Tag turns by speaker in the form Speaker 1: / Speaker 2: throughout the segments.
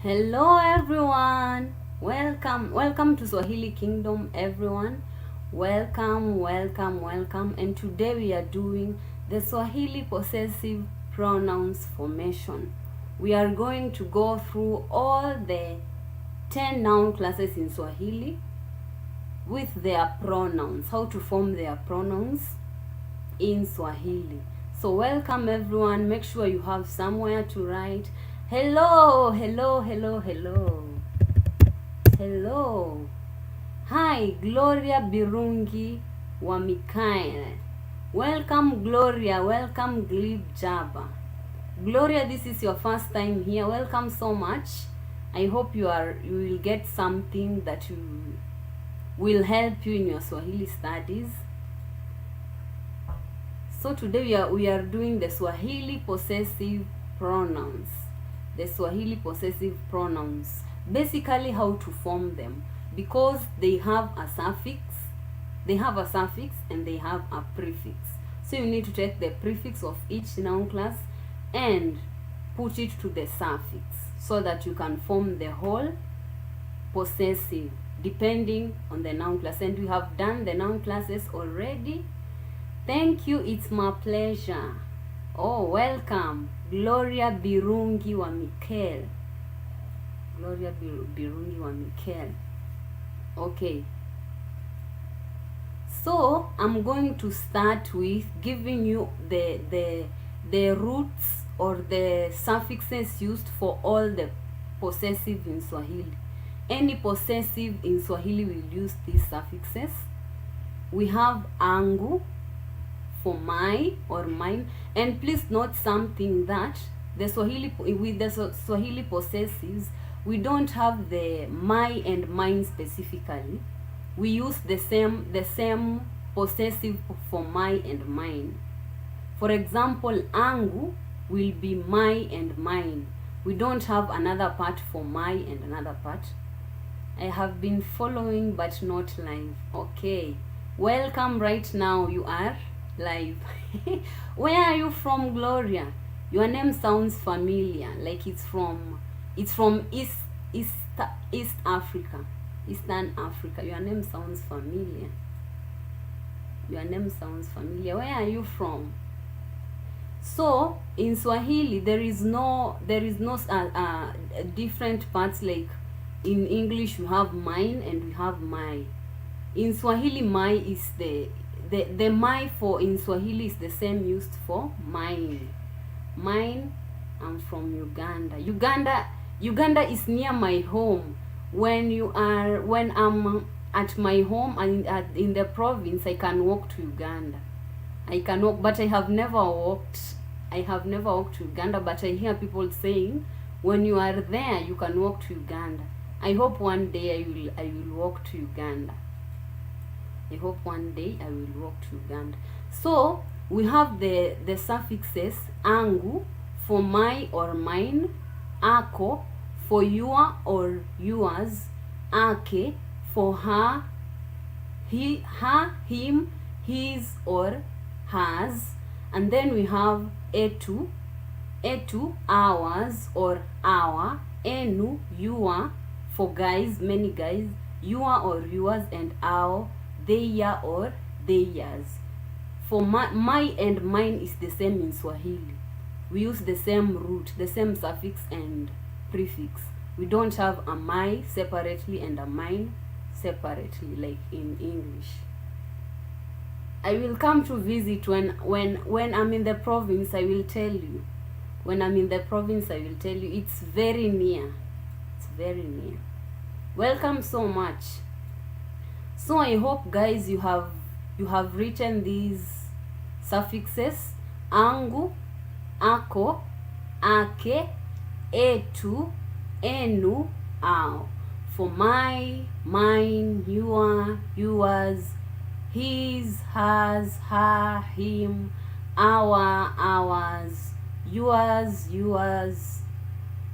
Speaker 1: Hello everyone, welcome to Swahili Kingdom everyone. Welcome. And today we are doing the Swahili possessive pronouns formation. We are going to go through all the 10 noun classes in Swahili with their pronouns, how to form their pronouns in Swahili. So welcome everyone. Make sure you have somewhere to write. Hello. Hi, Gloria Birungi wa Mikael. Welcome Gloria, welcome Glib Jaba. Gloria, this is your first time here. Welcome so much. I hope you will get something that will help you in your Swahili studies. So today we are doing the Swahili possessive pronouns. The Swahili possessive pronouns. Basically how to form them, because they have a suffix. They have a suffix and they have a prefix. So you need to take the prefix of each noun class and put it to the suffix so that you can form the whole possessive depending on the noun class. And we have done the noun classes already. Thank you, it's my pleasure. Oh, welcome Gloria Birungi wa Mikael. Gloria Birungi wa Mikael. Okay, so I'm going to start with giving you the roots or the suffixes used for all the possessive in Swahili. Any possessive in Swahili will use these suffixes. We have angu for my or mine, and please note something, that the Swahili with the Swahili possessives, we don't have the my and mine specifically. We use the same possessive for my and mine. For example, angu will be my and mine. We don't have another part for my and another part. I have been following but not live. Okay, welcome. Right now you are live. Where are you from, Gloria? Your name sounds familiar, like it's from East Africa, Eastern Africa. Your name sounds familiar. Where are you from? So in Swahili there is no different parts. Like in English you have mine and we have my. In Swahili, my is the my for in Swahili is the same used for mine. I'm from Uganda. Uganda is near my home. When I'm at my home and in the province, I can walk to Uganda. I can walk, but I have never walked to Uganda, but I hear people saying when you are there you can walk to Uganda. I hope one day I will walk to Uganda. So we have the suffixes angu for my or mine, ako for your or yours, ake for her, him, his or hers, and then we have etu, ours or our, enu, your for guys, many guys, your or yours, and our, their or theirs. For my and mine is the same in Swahili. We use the same root, the same suffix and prefix. We don't have a my separately and a mine separately like in English. I will come to visit when I'm in the province. I will tell you. When I'm in the province, I will tell you. It's very near. Welcome so much. So I hope, guys, you have written these suffixes: angu, ako, ake, etu, enu, ao for my, mine, your, yours, his, hers, her, him, our, ours, yours,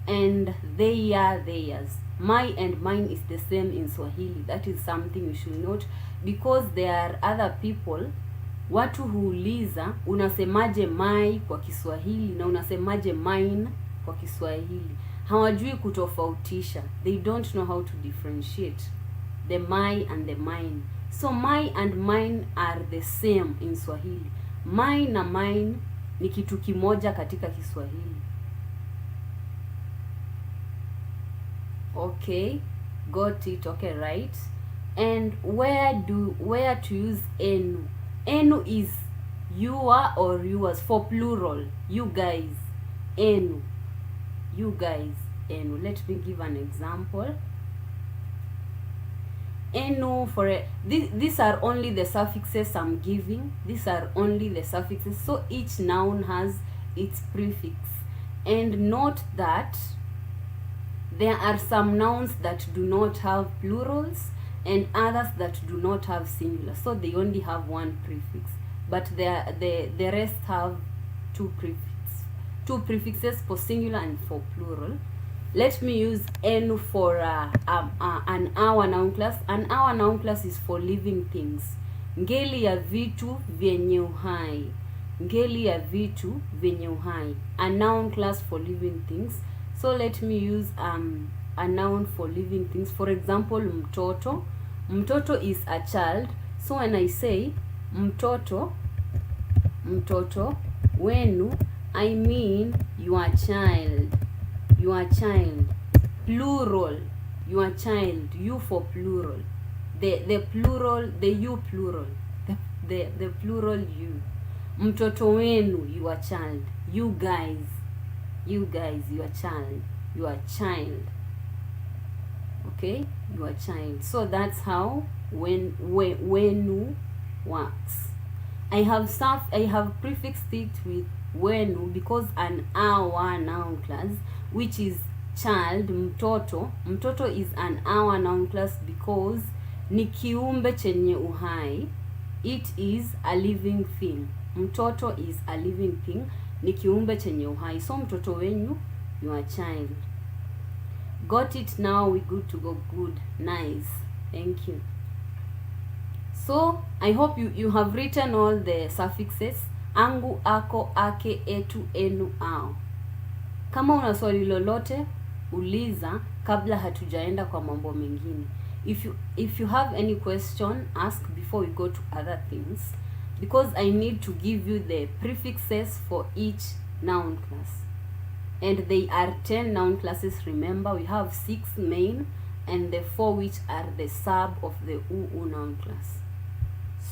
Speaker 1: and theirs. My and mine is the same in Swahili. That is something you should note, because there are other people, watu huuliza unasemaje my kwa Kiswahili na unasemaje mine kwa Kiswahili. hawajui kutofautisha. They don't know how to differentiate the my and the mine. So my and mine are the same in Swahili. My na mine ni kitu kimoja katika Kiswahili. Okay, got it. Okay, right. And where to use enu? Enu is your or yours for plural. You guys, enu. You guys, enu. Let me give an example. Enu for these are only the suffixes I'm giving. These are only the suffixes. So each noun has its prefix. And note that there are some nouns that do not have plurals and others that do not have singular. So they only have one prefix. But the rest have two prefixes for singular and for plural. Let me use enu for an our noun class. An our noun class is for living things. Ngeli ya vitu vyenye uhai. Ngeli ya vitu vyenye uhai. A noun class for living things. So let me use a noun for living things. For example, mtoto. Mtoto is a child. So when I say mtoto wenu, I mean your child. Your child. Plural. Your child. You for plural. The plural, the you plural. The plural you. Mtoto wenu, your child. You guys, your child. Your child. Okay? Your child. So that's how wenu works. I have prefixed it with wenu because an our noun class, which is child, mtoto. Mtoto is an our noun class because ni kiumbe chenye uhai. It is a living thing. Mtoto is a living thing. Ni kiumbe chenye uhai. So mtoto wenyu, your child. Got it now? We good to go. Good. Nice. Thank you. So I hope you have written all the suffixes. Angu, ako, ake, etu, enu, ao. Kama una swali lolote, uliza kabla hatujaenda kwa mambo mengine. If you have any question, ask before we go to other things, because I need to give you the prefixes for each noun class. And they are 10 noun classes. Remember, we have 6 main and the 4 which are the sub of the U-U Noun Class.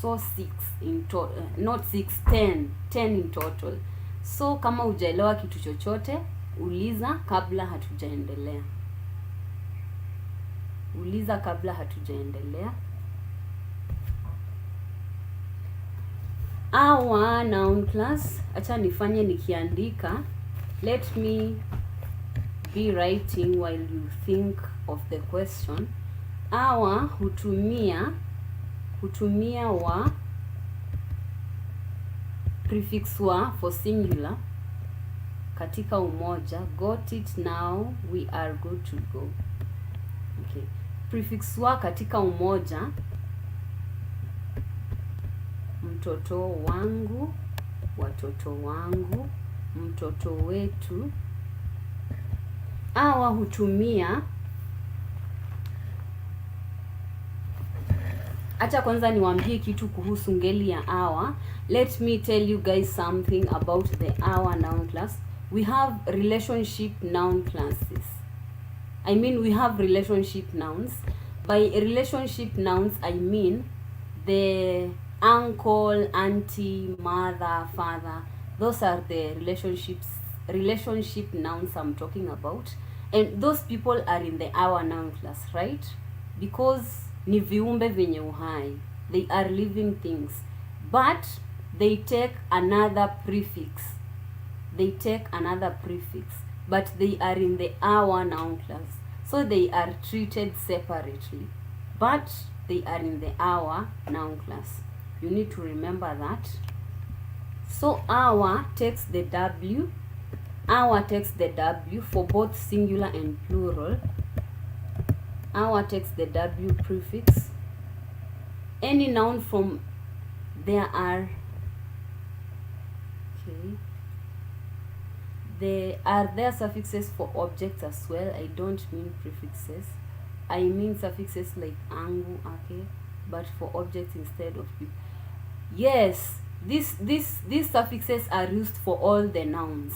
Speaker 1: So 6 in total, not 6, 10 in total. So kama hujaelewa kitu chochote, uliza kabla hatujaendelea. Uliza kabla hatujaendelea. Our noun class, acha nifanye nikiandika. Let me be writing while you think of the question. Our hutumia wa prefix wa for singular katika umoja. Got it now? We are good to go. Okay. Prefix wa katika umoja. Mtoto wangu, watoto wangu, mtoto wetu. Awa hutumia. Acha kwanza niwaambie kitu kuhusu ngeli ya awa. Let me tell you guys something about the our noun class. We have relationship noun classes. I mean, we have relationship nouns. By relationship nouns, I mean the uncle, auntie, mother, father. Those are the relationship nouns I'm talking about. And those people are in the our noun class, right? Because ni viumbe vyenye uhai. They are living things. But they take another prefix. But they are in the our noun class. So they are treated separately. But they are in the our noun class. You need to remember that. So our takes the W. Our takes the W for both singular and plural. Our takes the W prefix. Any noun from Are there suffixes for objects as well? I don't mean prefixes. I mean suffixes like angu, ake, but for objects instead of people. Yes, these suffixes are used for all the nouns.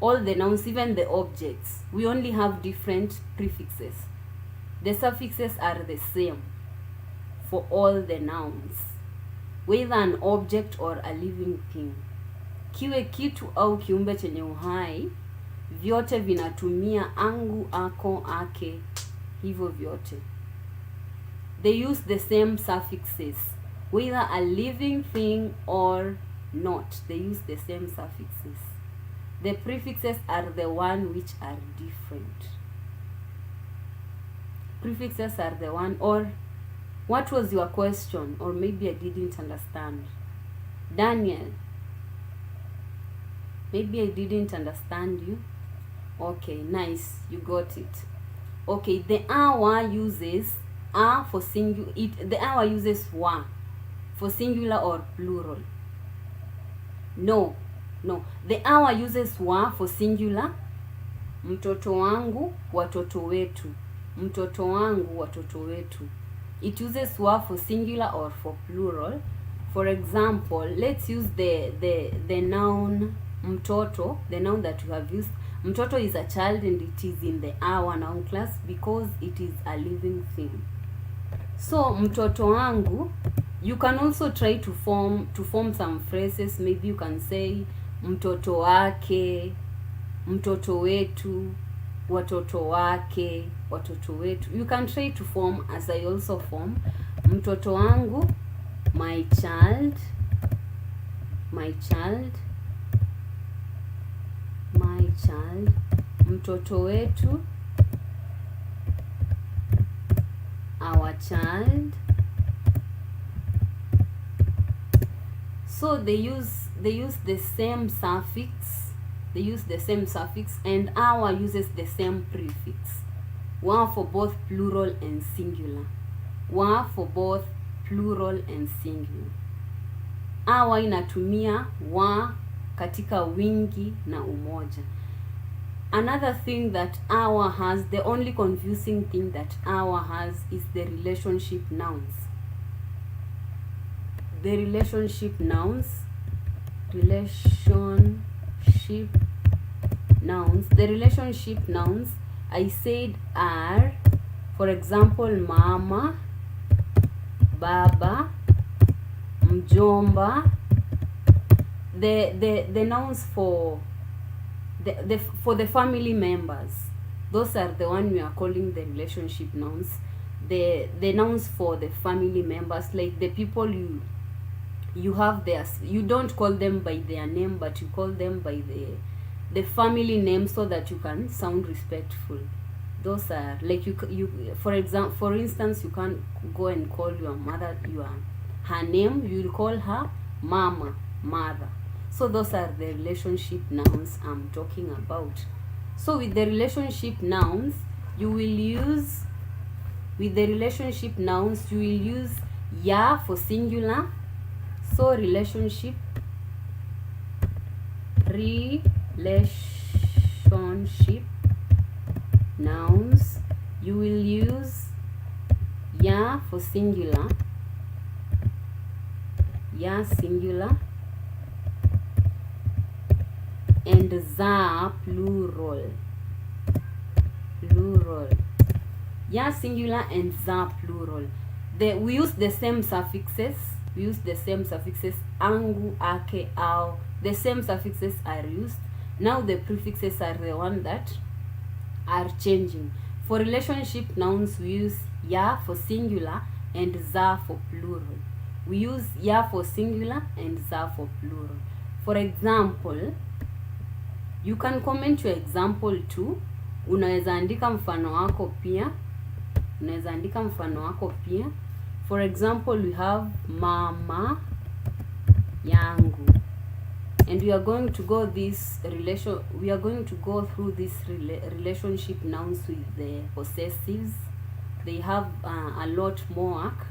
Speaker 1: All the nouns, even the objects. We only have different prefixes. The suffixes are the same for all the nouns, whether an object or a living thing. Kiwe kitu au kiumbe chenye uhai, vyote vinatumia angu, ako, ake, hivyo vyote. They use the same suffixes, whether a living thing or not. They use the same suffixes. The prefixes are the one which are different. Prefixes are the one. Or what was your question? Or maybe I didn't understand. Daniel, maybe I didn't understand you. Okay, nice, you got it. Okay, the AWA uses a for singular. The AWA uses wa for singular or plural. No. The AWA uses wa for singular. Mtoto wangu, watoto wetu. Mtoto wangu, watoto wetu. It uses wa for singular or for plural. For example, let's use the noun mtoto, the noun that we have used. Mtoto is a child and it is in the I-ZI noun class because it is a living thing. So mtoto wangu, you can also try to form some phrases. Maybe you can say mtoto wake, mtoto wetu, watoto wake, watoto wetu. You can try to form, as I also form, mtoto wangu, my child, my child, my child, mtoto wetu, our child. So they use the same suffix. They use the same suffix, and our uses the same prefix. Wa for both plural and singular. Wa for both plural and singular. Our inatumia wa katika wingi na umoja. Another thing that our has, the only confusing thing that our has is the relationship nouns. The relationship nouns, the relationship nouns I said are, for example, mama, baba, mjomba. The nouns for the family members, those are the one we are calling the relationship nouns. The nouns for the family members, like the people you have there, you don't call them by their name, but you call them by the family name so that you can sound respectful. Those are like you for instance, you can't go and call your mother her name. You will call her mama, mother. So those are the relationship nouns I'm talking about. So with the relationship nouns, you will use ya for singular. So relationship nouns, you will use ya for singular, ya singular, and za plural. Ya singular and za plural. We use the same suffixes. Angu, ake, au. The same suffixes are used. Now the prefixes are the one that are changing. For relationship nouns, we use ya for singular and za for plural. We use ya for singular and za for plural. For example, you can comment your example too. Unaweza andika mfano wako pia. For example, we have mama yangu. And we are going to go through this relationship nouns with the possessives. They have a lot more work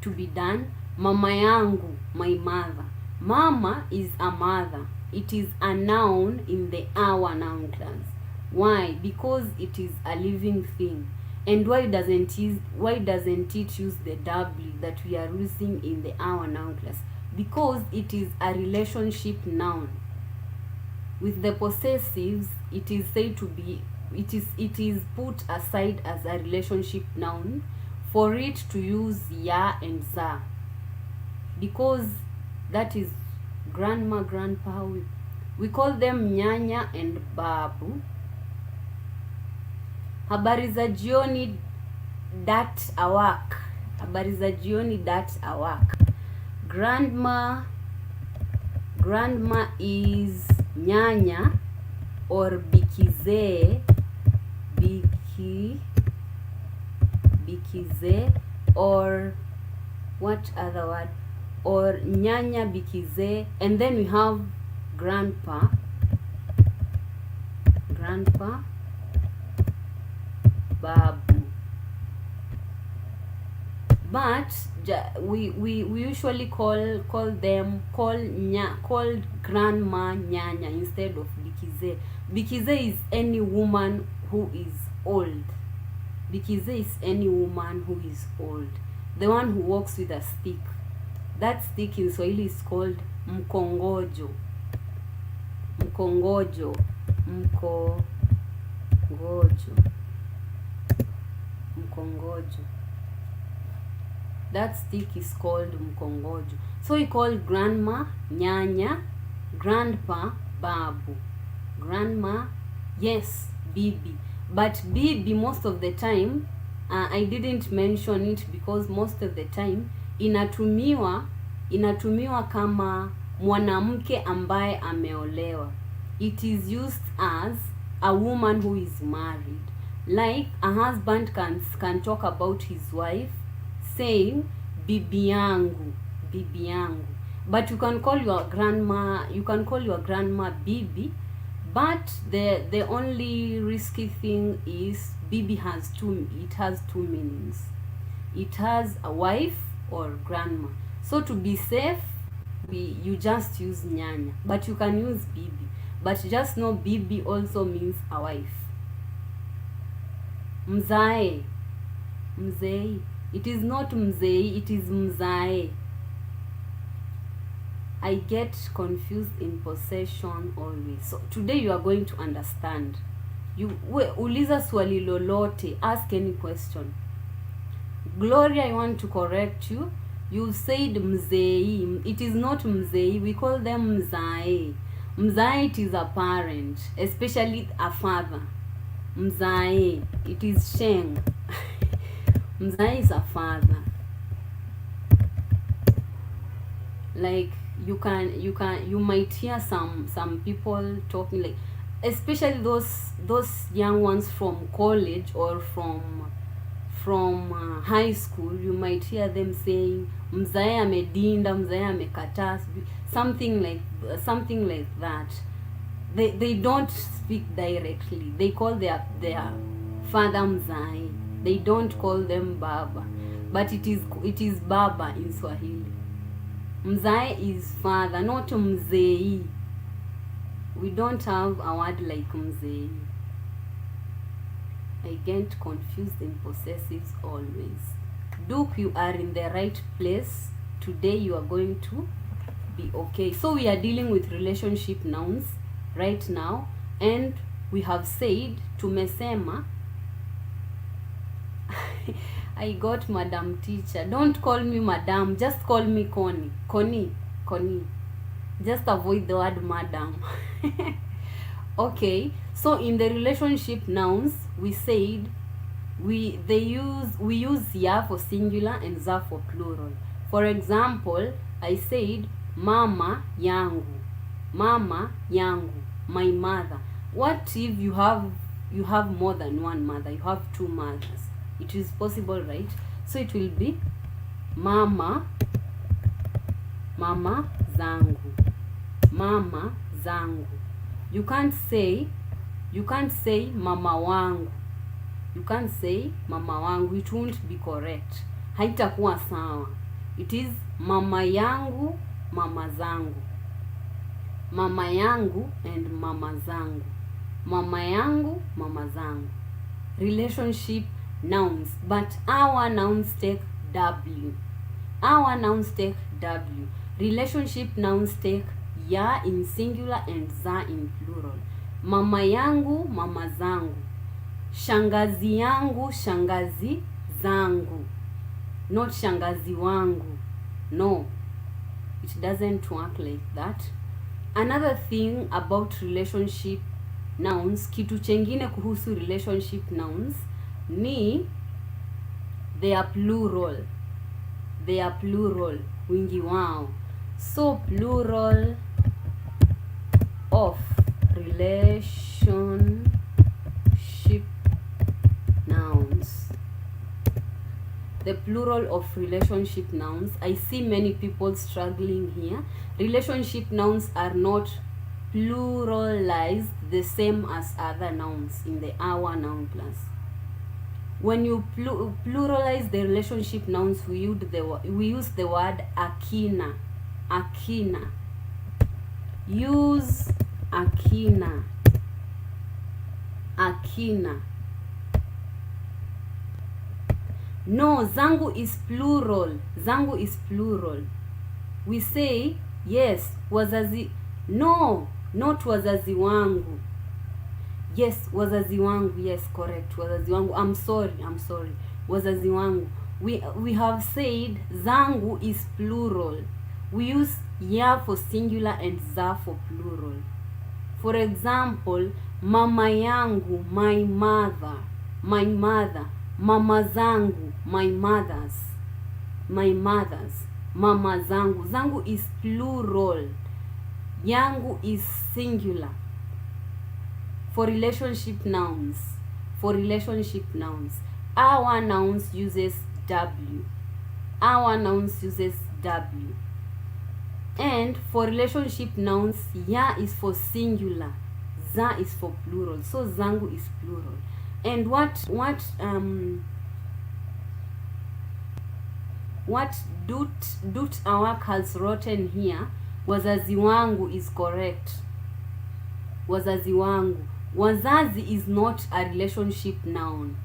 Speaker 1: to be done. Mama yangu, my mother. Mama is a mother. It is a noun in the our noun class. Why? Because it is a living thing. And why doesn't it use the W that we are using in the our noun class? Because it is a relationship noun. With the possessives, it is said to be, it is put aside as a relationship noun for it to use ya and za, because that is grandma, grandpa. We call them nyanya and babu. Habari za jioni dat awak. Habari za jioni dat awak. Grandma is nyanya or bikize, bikize, or what other word? Or nyanya bikize, and then we have grandpa babu. But we usually call grandma nyanya instead of bikize. Bikize is any woman who is old. Bikize is any woman who is old, the one who walks with a stick. That stick in Swahili is called mkongojo. Mkongojo. That stick is called mkongojo. So we call grandma nyanya, grandpa babu. Grandma, yes, bibi. But bibi most of the time, I didn't mention it because most of the time inatumiwa kama mwanamke ambaye ameolewa. It is used as a woman who is married. Like a husband can talk about his wife saying bibi yangu. But you can call your grandma bibi, but the only risky thing is bibi has two meanings. It has a wife or grandma. So to be safe, you just use nyanya, but you can use bibi. But just know bibi also means a wife. Mzae. It is not mzae, it is mzae. I get confused in possession always. So today you are going to understand. Uliza swali lolote, ask any question. Gloria, I want to correct you. You said mzae. It is not mzae. We call them mzae. Mzae, it is a parent, especially a father. Mzae, it is Sheng. Mzae is a father. Like you might hear some people talking, like especially those young ones from college or from high school. You might hear them saying mzae amedinda, mzae amekataa, something like that. They don't speak directly. They call their father mzae. They don't call them baba, but it is baba in Swahili. Mzae is father, not mzee. We don't have a word like mzee. I get confused in possessives always. Duke, you are in the right place. Today you are going to be okay. So we are dealing with relationship nouns right now, and we have said tumesema. I got madam teacher. Don't call me madam, just call me Connie. Just avoid the word madam. Okay, so in the relationship nouns, we said we use ya for singular and za for plural. For example, I said mama yangu, my mother. What if you have more than one mother? You have two mothers. It is possible, right? So it will be mama zangu. You can't say mama wangu. You can't say mama wangu. It won't be correct. Haitakuwa sawa. It is mama yangu mama zangu. Mama yangu and mama zangu. Mama yangu, mama zangu. Relationship nouns, but our nouns take W. Our nouns take W. Relationship nouns take ya in singular and za in plural. Mama yangu, mama zangu. Shangazi yangu, shangazi zangu. Not shangazi wangu. No, it doesn't work like that. Another thing about relationship nouns, kitu chengine kuhusu relationship nouns ni they are plural. They are plural, wingi wao. So plural of relationship nouns. The plural of relationship nouns. I see many people struggling here. Relationship nouns are not pluralized the same as other nouns in the our noun class. When you pluralize the relationship nouns, we use the word akina. Akina. Use akina. Akina. No, zangu is plural. Zangu is plural. We say, yes, wazazi. No, not wazazi wangu. Yes, wazazi wangu. Yes, correct. Wazazi wangu. I'm sorry. Wazazi wangu. We have said zangu is plural. We use ya for singular and za for plural. For example, mama yangu, my mother. My mother. Mama zangu, my mothers. My mothers. Mama zangu. Zangu is plural. Yangu is singular. For relationship nouns. Our nouns uses W. Our nouns uses W. And for relationship nouns, ya is for singular. Za is for plural. So zangu is plural. And what Dut Awak has written here, wazazi wangu is correct. Wazazi wangu. Wazazi is not a relationship noun.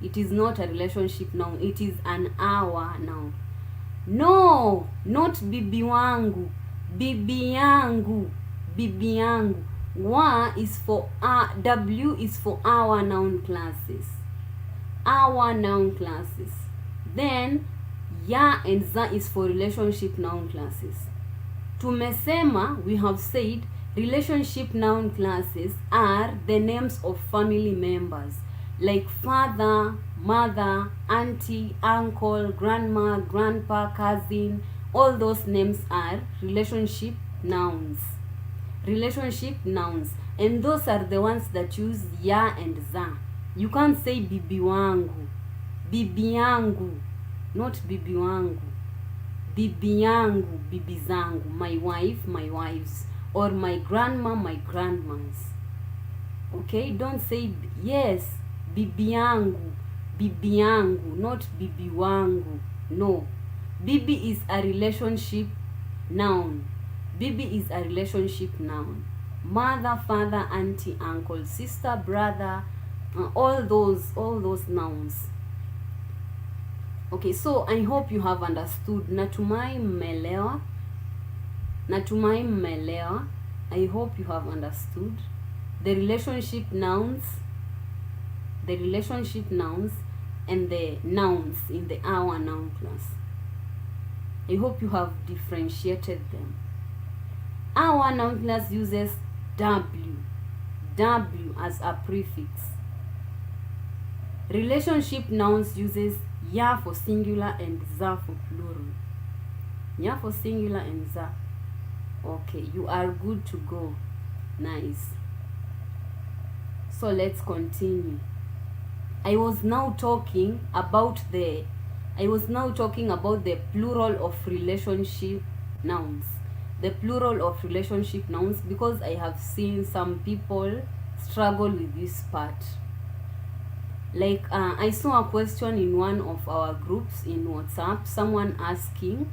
Speaker 1: It is not a relationship noun. It is an our noun. No, not bibi wangu. Bibi yangu. Bibi yangu. Wa is for W is for our noun classes. Our noun classes. Then ya and za is for relationship noun classes. Tumesema, we have said, relationship noun classes are the names of family members like father, mother, auntie, uncle, grandma, grandpa, cousin. All those names are relationship nouns. Relationship nouns. And those are the ones that use ya and za. You can't say bibi wangu. Bibi yangu. Not bibi wangu. Bibi yangu, bibi zangu. My wife, my wives. Or my grandma, my grandmas. Okay? Don't say, yes, bibi yangu. Bibi yangu. Not bibi wangu. No. Bibi is a relationship noun. Bibi is a relationship noun. Mother, father, auntie, uncle, sister, brother, all those nouns. Okay, so I hope you have understood. Natumai mmelewa. I hope you have understood the relationship nouns and the nouns in the our noun class. I hope you have differentiated them. Our noun class uses W as a prefix. Relationship nouns uses ya for singular and za for plural. Ya for singular and za. Okay, you are good to go. Nice. So let's continue. I was now talking about the plural of relationship nouns. The plural of relationship nouns, because I have seen some people struggle with this part. Like I saw a question in one of our groups in WhatsApp, someone asking,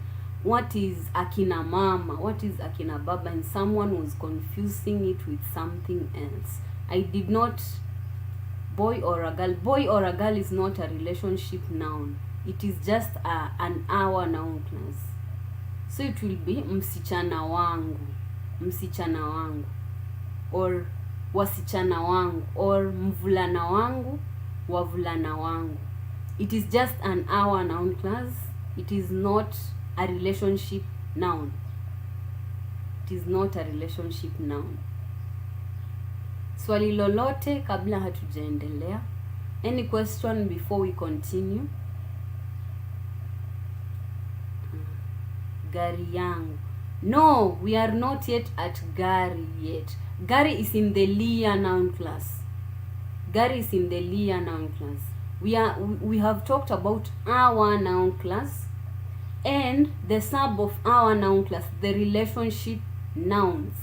Speaker 1: what is akina mama, what is akina baba, and someone was confusing it with something else. I did not. Boy or a girl. Boy or a girl is not a relationship noun. It is just an our noun class. So it will be msichana wangu, msichana wangu, or wasichana wangu, or mvulana wangu, wavulana wangu. It is just an our noun class. It is not a relationship noun. It is not a relationship noun. Swali lolote kabla hatujaendelea? Any question before we continue? Gari yangu. No, we are not yet at gari yet. Gari is in the YA noun class. Gari is in the YA noun class. We have talked about our noun class and the sub of our noun class, the relationship nouns.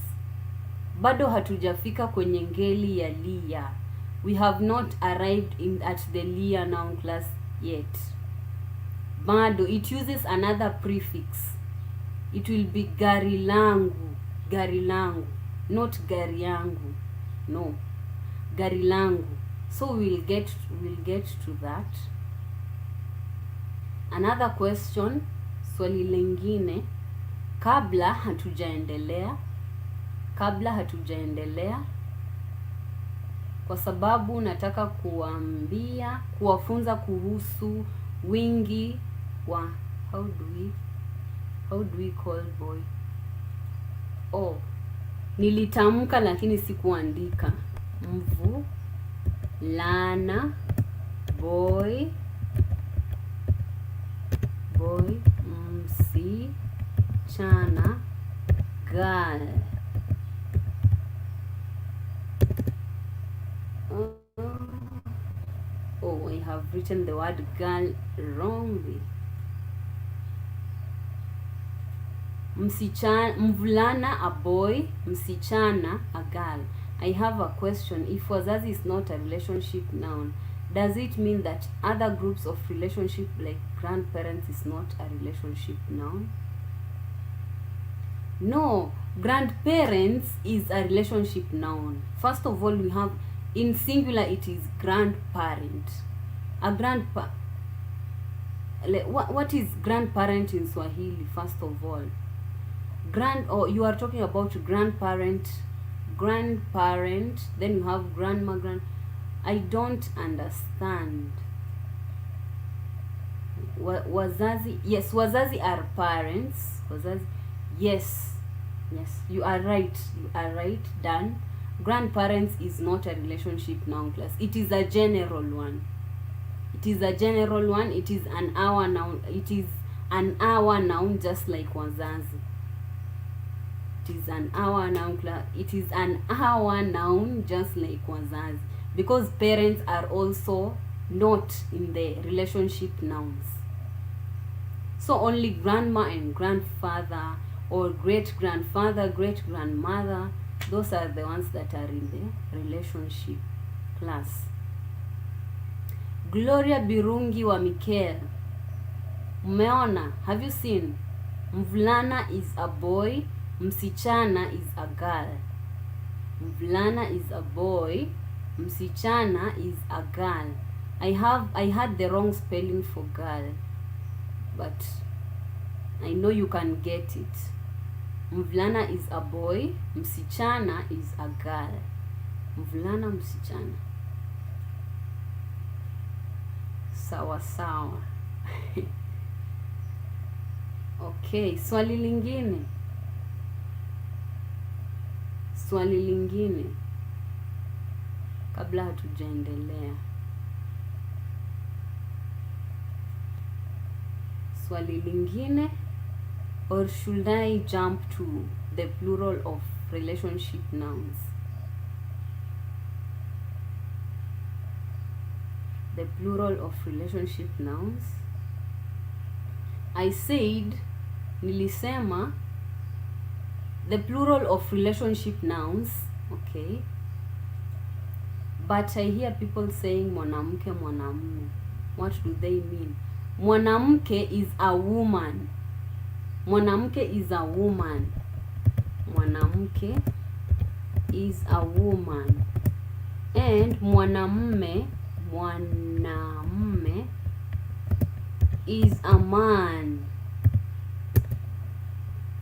Speaker 1: Bado hatujafika kwenye ngeli ya YA. We have not arrived at the YA noun class yet. Bado, it uses another prefix. It will be gari langu, gari langu, not gari yangu. No, gari langu. So we'll get to that. Another question, swali lingine kabla hatujaendelea, kwa sababu nataka kuwafunza kuhusu wingi wa how do we call boy? Oh, nilitamka lakini sikuandika. Mvulana, boy, msichana, girl. Oh, I have written the word girl wrongly. Mvulana, a boy, msichana, a girl. I have a question. If wazazi is not a relationship noun, does it mean that other groups of relationship like grandparents is not a relationship noun? No, grandparents is a relationship noun. First of all, we have in singular it is grandparent. A grandpa. What is grandparent in Swahili? First of all, you are talking about grandparent, then you have grandma, I don't understand. Wazazi, yes, wazazi are parents. Wazazi, yes, you are right, done. Grandparents is not a relationship noun class. It is a general one. It is an our noun. It is an our noun, just like wazazi. It is an our noun class. It is an our noun, just like wazazi, because parents are also not in the relationship nouns. So only grandma and grandfather, or great grandfather, great grandmother, those are the ones that are in the relationship class. Gloria Birungi wa Mikel. Umeona? Have you seen? Mvulana is a boy, msichana is a girl. Mvulana is a boy, msichana is a girl. I had the wrong spelling for girl, but I know you can get it. Mvulana is a boy, msichana is a girl. Mvulana, msichana. Sawa sawa. Okay, swali lingine kabla hatujaendelea. Swali lingine, or should I jump to the plural of relationship nouns? The plural of relationship nouns. I said, nilisema, the plural of relationship nouns, okay? But I hear people saying mwanamke, mwanamume. What do they mean? Mwanamke is a woman. Mwanamke is a woman. Mwanamke is a woman. And mwanamme is a man.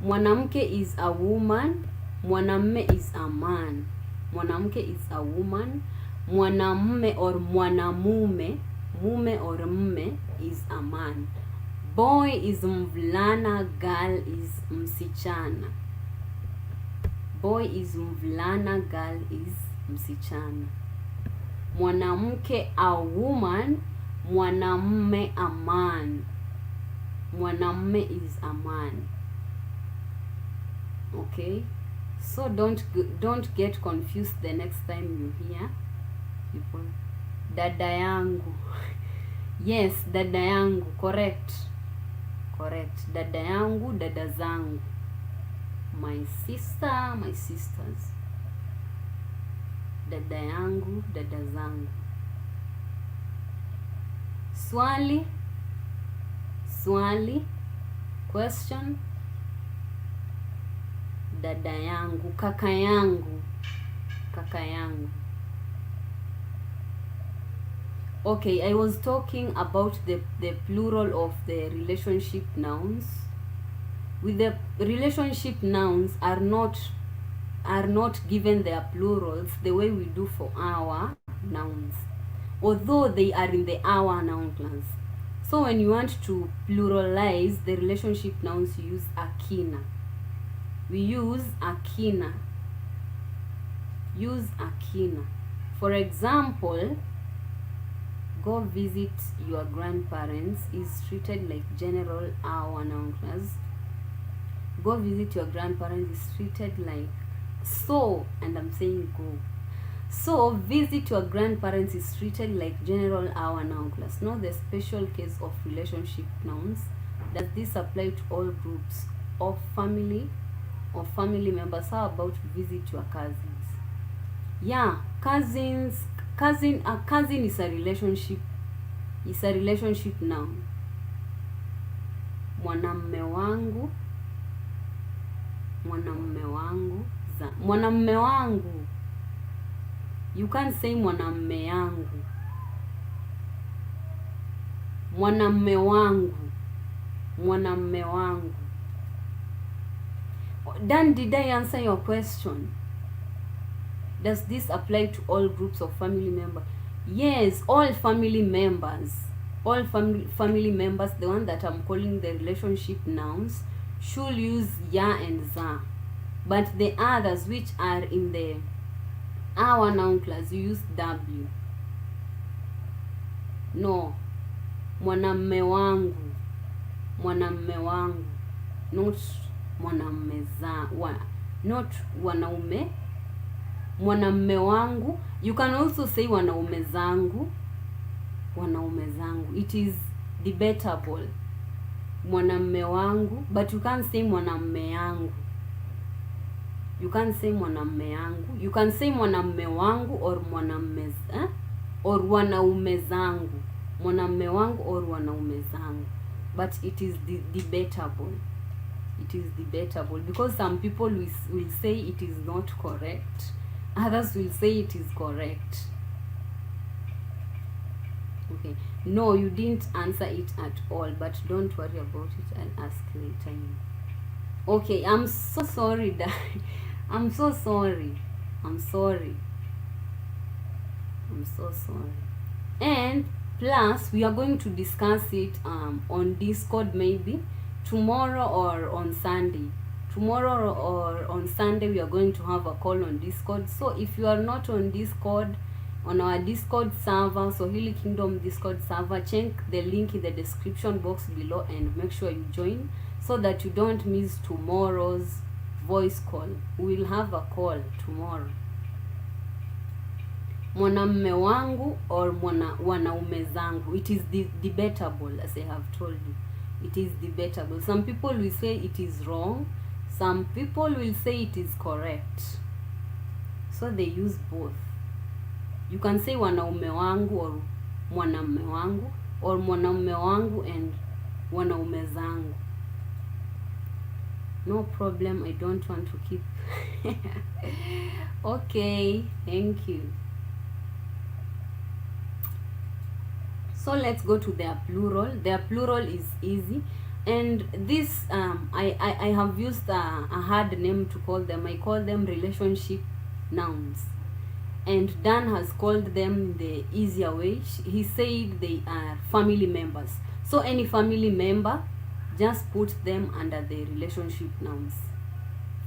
Speaker 1: Mwanamke is a woman. Mwanamme is a man. Mwanamke is a woman. Mwanamme or mwanamume, mume or mme, is a man. Boy is mvulana, girl is msichana. Boy is mvulana, girl is msichana. Mwanamke a woman, mwanamme a man. Mwanamme is a man. Okay, so don't get confused the next time you hear people. Dada yangu. Yes, dada yangu, correct. Dada yangu, dada zangu. My sister, my sisters. Dada yangu, dada zangu. Swali, question. Dada yangu, kaka yangu. Okay, I was talking about the plural of the relationship nouns. With the relationship nouns are not given their plurals the way we do for our nouns, although they are in the our noun class. So when you want to pluralize the relationship nouns, you use akina. We use akina. For example, go visit your grandparents is treated like general our noun class. Go visit your grandparents is treated like so, and I'm saying go. So visit your grandparents is treated like general our noun class. Now the special case of relationship nouns, does this apply to all groups of family members? How about visit your cousins? Yeah, cousins. A cousin is a relationship noun. Mwanamme wangu. You can't say mwanamme yangu. Mwanamme wangu. Dan, did I answer your question? Does this apply to all groups of family members? Yes, all family members. Family members, the one that I'm calling the relationship nouns, should use ya and za. But the others which are in the our noun class, you use w. No. Mwanamme wangu. Not mwanamme za. Not wanaume. Mwanamme wangu. You can also say wanaume zangu. It is debatable. Mwanamme wangu, but you can't say mwanamme yangu. You can say mwanamme yangu. You can say mwanamme wangu or mwanamme or wanaume zangu. Mwanamme wangu or wanaume zangu. But it is debatable. Because some people will say it is not correct. Others will say it is correct. Okay. No, you didn't answer it at all, but don't worry about it. I'll ask later. Okay, I'm so sorry that I'm so sorry. And plus, we are going to discuss it on Discord maybe tomorrow or on Sunday. Tomorrow or on Sunday, we are going to have a call on Discord. So if you are not on Discord, on our Discord server, Swahili Kingdom Discord server, check the link in the description box below and make sure you join so that you don't miss tomorrow's voice call. We will have a call tomorrow. Mwanamme wangu or wanaume zangu. It is debatable, as I have told you. It is debatable. Some people will say it is wrong. Some people will say it is correct. So they use both. You can say wanaume wangu or mwanamme wangu, or mwanamme wangu and wanaume zangu. No problem, I don't want to keep. Okay, thank you. So let's go to their plural. Their plural is easy, and this I have used a hard name to call them. I call them relationship nouns, and Dan has called them the easier way. He said they are family members. So any family member, just put them under the relationship nouns.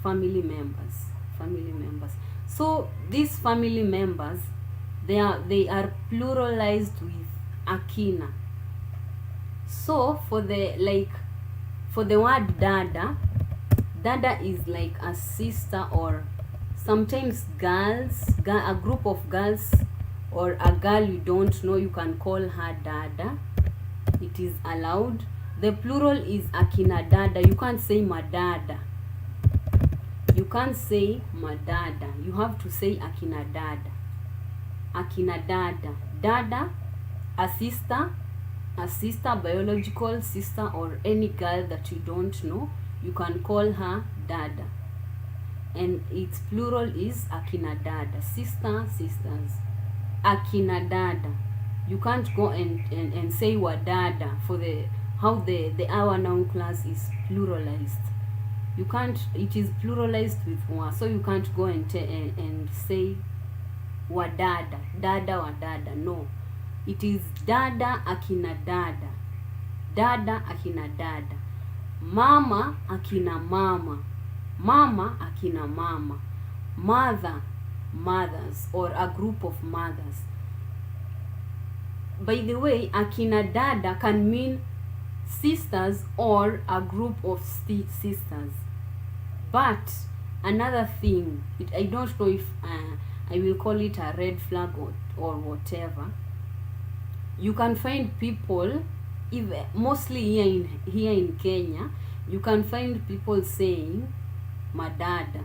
Speaker 1: Family members, family members. So these family members, they are pluralized with akina. So for the word dada, dada is like a sister, or sometimes girls, a group of girls, or a girl you don't know, you can call her dada. It is allowed. The plural is akina dada. You can't say madada. You can't say madada. You have to say akina dada. Akina dada. Dada, a sister, biological sister, or any girl that you don't know, you can call her dada. And its plural is akina dada. Sister, sisters. Akina dada. You can't go and say wadada for how the I-ZI noun class is pluralized. You can't, it is pluralized with wa, so you can't go and say wadada, dada wadada. No, it is dada akina dada, dada akina dada, mama akina mama, mama akina mama, mother, mothers, or a group of mothers. By the way, akina dada can mean sisters or a group of sisters. But another thing, I don't know if I will call it a red flag or whatever. You can find people, mostly here in Kenya, you can find people saying madada,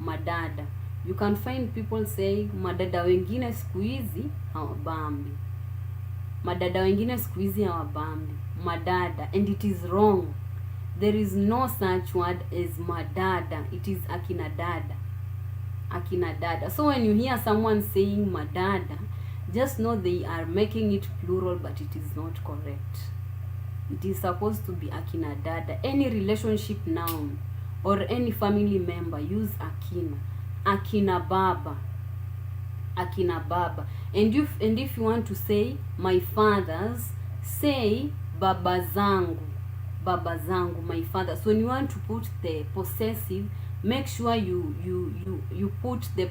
Speaker 1: madada. You can find people saying madada wengine siku hizi hawabambi, madada wengine siku hizi hawabambi, madada, and it is wrong. There is no such word as madada. It is akina dada, akina dada. So when you hear someone saying madada, just know they are making it plural, but it is not correct. It is supposed to be akina dada. Any relationship noun or any family member, use akina. Akina baba, akina baba. And if you want to say my fathers, say baba zangu, baba zangu, my father. So when you want to put the possessive, make sure you put the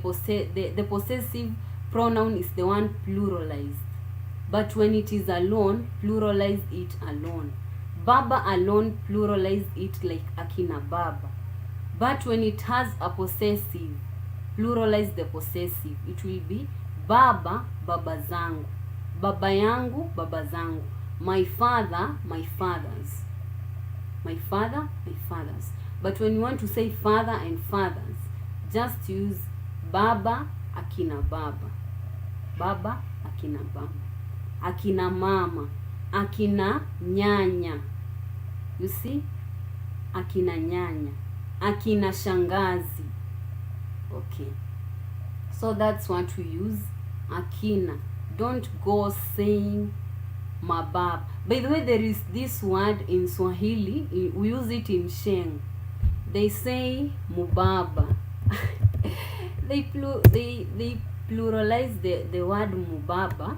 Speaker 1: possessive pronoun is the one pluralized. But when it is alone, pluralize it alone. Baba alone, pluralize it like akina baba. But when it has a possessive, pluralize the possessive. It will be baba, baba zangu, baba yangu, baba zangu, my father, my fathers, my father, my fathers. But when you want to say father and fathers, just use baba akina baba, baba akina baba, akina mama, akina nyanya. You see, akina nyanya, akina shangazi. Okay, so that's what we use, akina. Don't go saying mabab. By the way, there is this word in Swahili, we use it in Sheng. They say mubaba. they pluralize the word mubaba,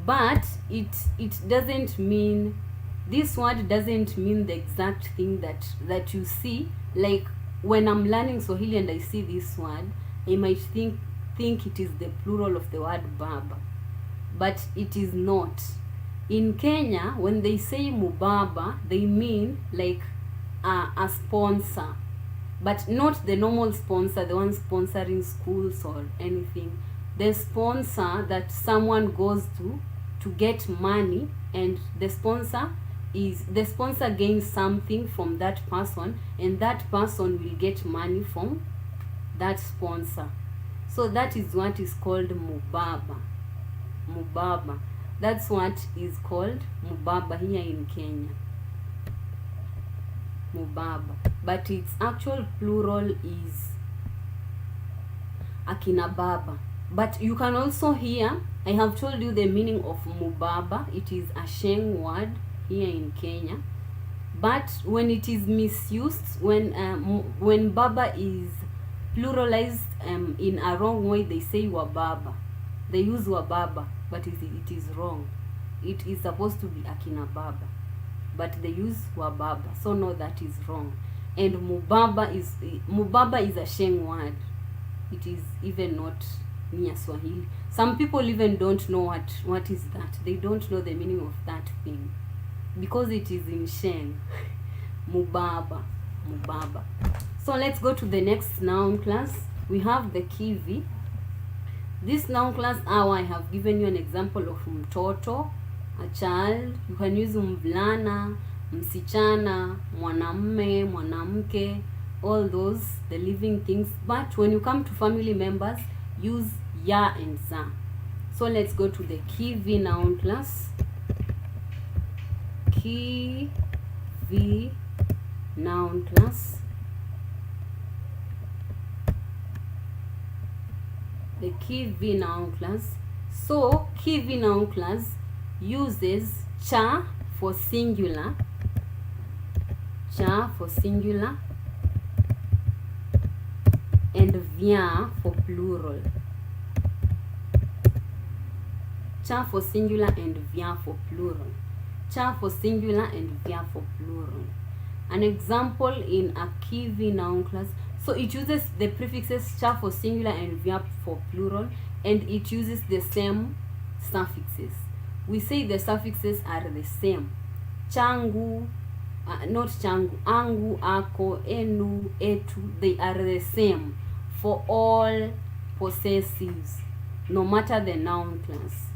Speaker 1: but it doesn't mean, this word doesn't mean the exact thing that you see. Like when I'm learning Swahili and I see this word, I might think it is the plural of the word baba, but it is not. In Kenya, when they say mubaba, they mean like a sponsor, but not the normal sponsor, the one sponsoring schools or anything. The sponsor that someone goes to get money, and the sponsor gains something from that person, and that person will get money from that sponsor. So that is what is called mubaba. Mubaba. That's what is called mubaba here in Kenya. mubaba, but its actual plural is akina baba. But you can also hear, I have told you the meaning of mubaba. It is a Sheng word here in Kenya. But when it is misused, when baba is pluralized in a wrong way, they say wababa. They use wababa, but it is wrong. It is supposed to be akina baba, but they use wababa. So no, that is wrong. And mubaba is a Sheng word. It is even not near Swahili. Some people even don't know what is that. They don't know the meaning of that thing because it is in Sheng. Mubaba. So let's go to the next noun class. We have the KI-VI. This noun class, I have given you an example of mtoto, a child. You can use mvulana, msichana, mwanamme, mwanamke, all those, the living things. But when you come to family members, use ya and za. So let's go to the KI-VI noun class. KI-VI noun class. The KI-VI noun class. So KI-VI noun class uses cha for singular, and via for plural. Cha for singular and via for plural. Cha for singular and via for plural. An example in a KI-VI noun class. So it uses the prefixes cha for singular and via for plural, and it uses the same suffixes. We say the suffixes are the same. Changu, not changu, angu, ako, enu, etu, they are the same for all possessives, no matter the noun class.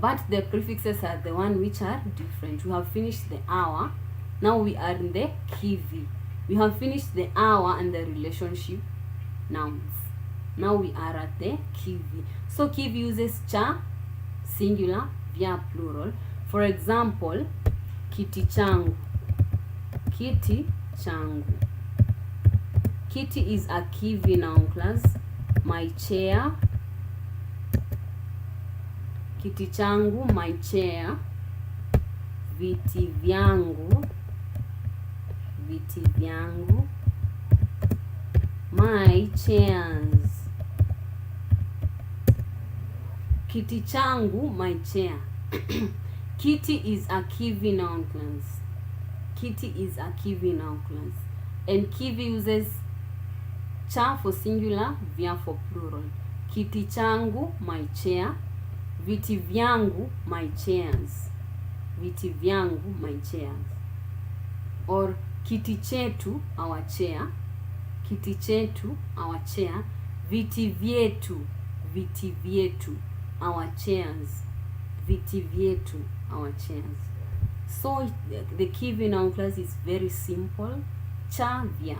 Speaker 1: But the prefixes are the one which are different. We have finished the AWA. Now we are in the KI-VI. We have finished the AWA and the relationship nouns. Now we are at the KI-VI. So KI-VI uses cha, singular, via plural. For example, kiti changu. Kiti changu. Kiti is a KI-VI noun class. My chair. Kiti changu, my chair. Viti vyangu. Viti vyangu. My chairs. Kiti changu, my chair. Kiti is a KI-VI noun class. Kiti is a KI-VI noun class. And KI-VI uses cha for singular, via for plural. Kiti changu, my chair. Viti vyangu, my chairs. Viti vyangu, my chairs. Or kiti chetu, our chair. Kiti chetu, our chair. Viti vyetu, viti vyetu, our chairs. Viti vyetu, our chairs. So the KI-VI noun class is very simple. Cha vya,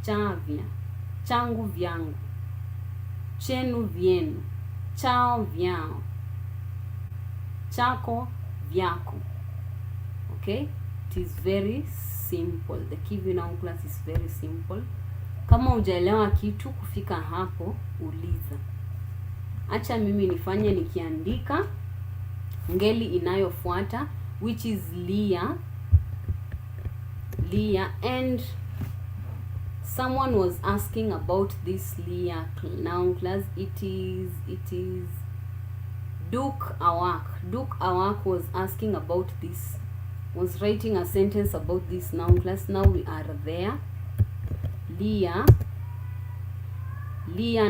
Speaker 1: changu vyangu, chenu vyenu, chao vyao, chako vyako. Okay, it is very simple. The KI-VI noun class is very simple. Kama hujaelewa kitu kufika hapo, uliza. Acha mimi nifanye nikiandika ngeli inayofuata, which is Lia. And someone was asking about this Lia noun class. It is Duke Awak. Duke Awak was asking about this, was writing a sentence about this noun class. Now we are there. Lia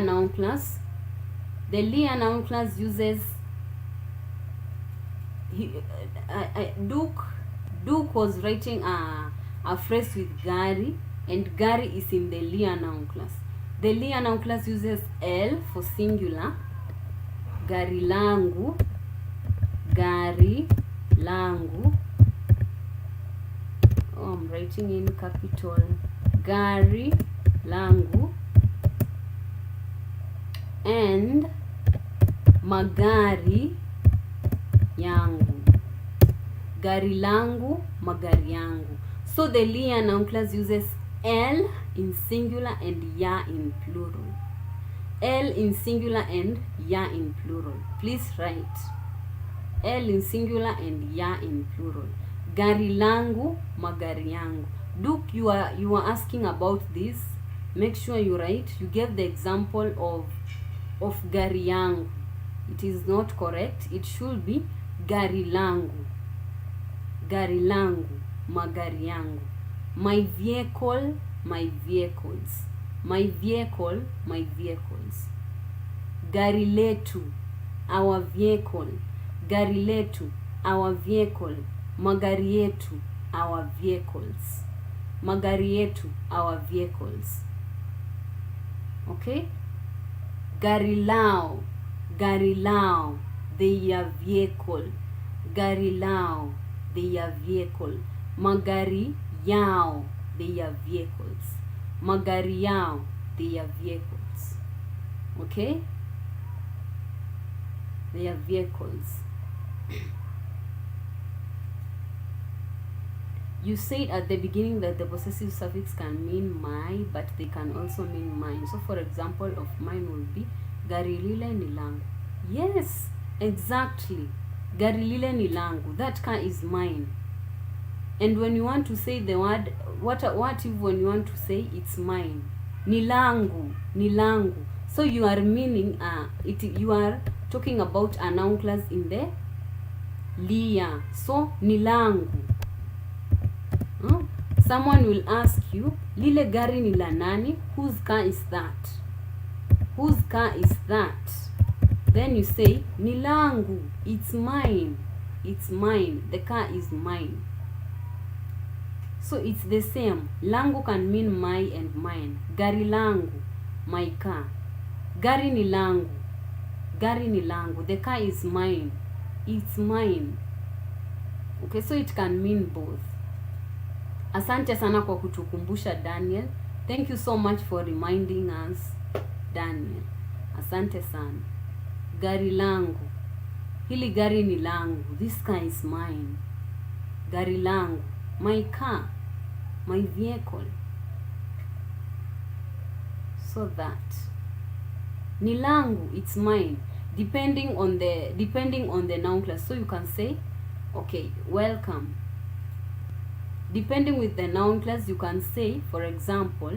Speaker 1: noun class. The Lia noun class uses Duke was writing a phrase with Gary, and Gary is in the Lia noun class. The Lia noun class uses L for singular. Gari langu, gari langu. Oh, I'm writing in capital. Gari langu. And magari yangu. Gari langu, magari yangu. So the YA noun class uses L in singular and YA in plural. L in singular and YA in plural. Please write L in singular and YA in plural. Gari langu, magari yangu. Look, you are asking about this. Make sure you write. You gave the example of gari yangu. It is not correct. It should be gari langu. Gari langu, magari yangu. My vehicle, my vehicles. My vehicle, my vehicles. Gari letu, our vehicle. Gari letu, our vehicle. Magari yetu, our vehicles. Magari yetu, our vehicles. Okay? Gari lao, their vehicle. Gari lao, their vehicle. Magari yao, their vehicles. Magari yao, their vehicles. Okay? Their vehicles. You said at the beginning that the possessive suffix can mean my, but they can also mean mine. So for example of mine would be gari lile ni langu. Yes, exactly. Gari lile ni langu. That car is mine. And when you want to say the word, what if when you want to say it's mine? Ni langu, ni langu. So you are meaning you are talking about a noun class in the lia. So ni langu. Someone will ask you, lile gari ni la nani? Whose car is that? Whose car is that? Then you say, ni langu. It's mine. It's mine. The car is mine. So it's the same. Langu can mean my and mine. Gari langu, my car. Gari ni langu. Gari ni langu. The car is mine. It's mine. Okay, so it can mean both. Asante sana kwa kutukumbusha, Daniel. Thank you so much for reminding us, Daniel. Asante sana. Gari langu. Hili gari ni langu. This car is mine. Gari langu. My car. My vehicle. So that. Ni langu. It's mine. Depending on the noun class. So you can say, okay, welcome. Depending with the noun class, you can say, for example,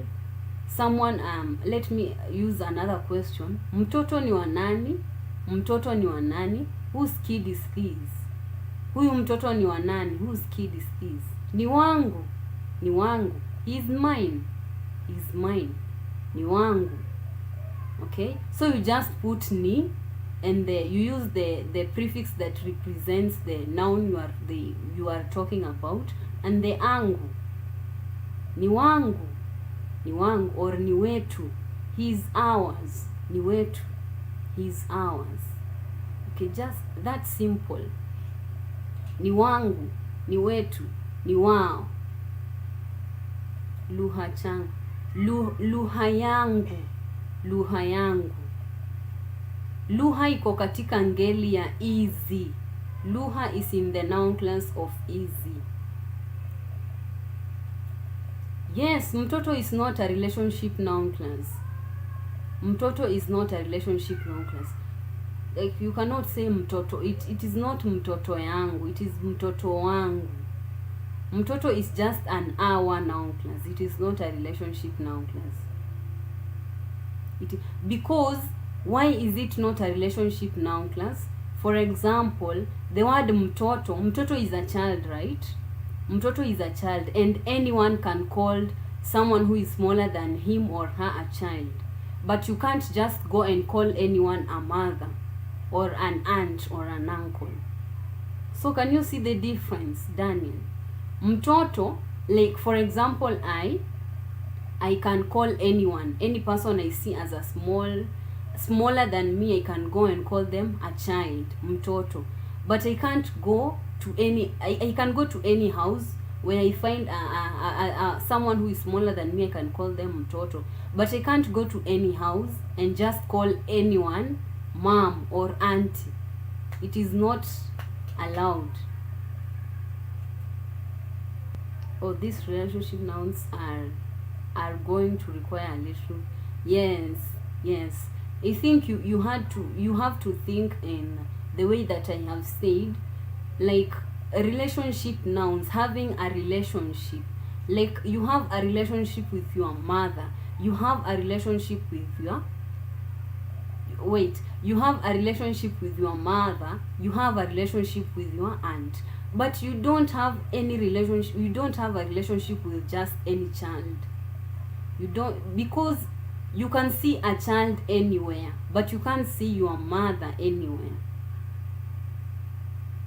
Speaker 1: someone, let me use another question. Mtoto ni wa nani? Mtoto ni wa nani? Whose kid is this? Huyu mtoto ni wa nani? Whose kid is this? Ni wangu. Ni wangu. He is mine. He is mine. Ni wangu. Okay? So you just put ni, and you use the prefix that represents the noun you are talking about, and the angu. Ni wangu. Ni wangu, or ni wetu. He is ours. Ni wetu. He is ours. Okay, just that simple. Ni wangu, ni wetu, ni wao. Lugha changu. Lugha yangu. Lugha yangu. Lugha iko katika ngeli ya easy. Lugha is in the noun class of easy. Yes, mtoto is not a relationship noun class. Mtoto is not a relationship noun class. Like, you cannot say mtoto. It is not mtoto yangu. It is mtoto wangu. Mtoto is just an our noun class. It is not a relationship noun class. Because why is it not a relationship noun class? For example, the word mtoto. Mtoto is a child, right? Mtoto is a child, and anyone can call someone who is smaller than him or her a child. But you can't just go and call anyone a mother or an aunt or an uncle. So can you see the difference, Daniel? Mtoto, like for example, I can call anyone, any person I see as a smaller than me, I can go and call them a child, mtoto. But I can't go to I can go to any house where I find someone who is smaller than me, I can call them mtoto. But I can't go to any house and just call anyone mom or auntie. It is not allowed. oh, these relationship nouns are going to require a little. Yes, I think you have to think in the way that I have said, like relationship nouns, having a relationship, like you have a relationship with your mother, you have a relationship with your you have a relationship with your mother, you have a relationship with your aunt, but you don't have any relationship, you don't have a relationship with just any child. You don't, because you can see a child anywhere, but you can't see your mother anywhere.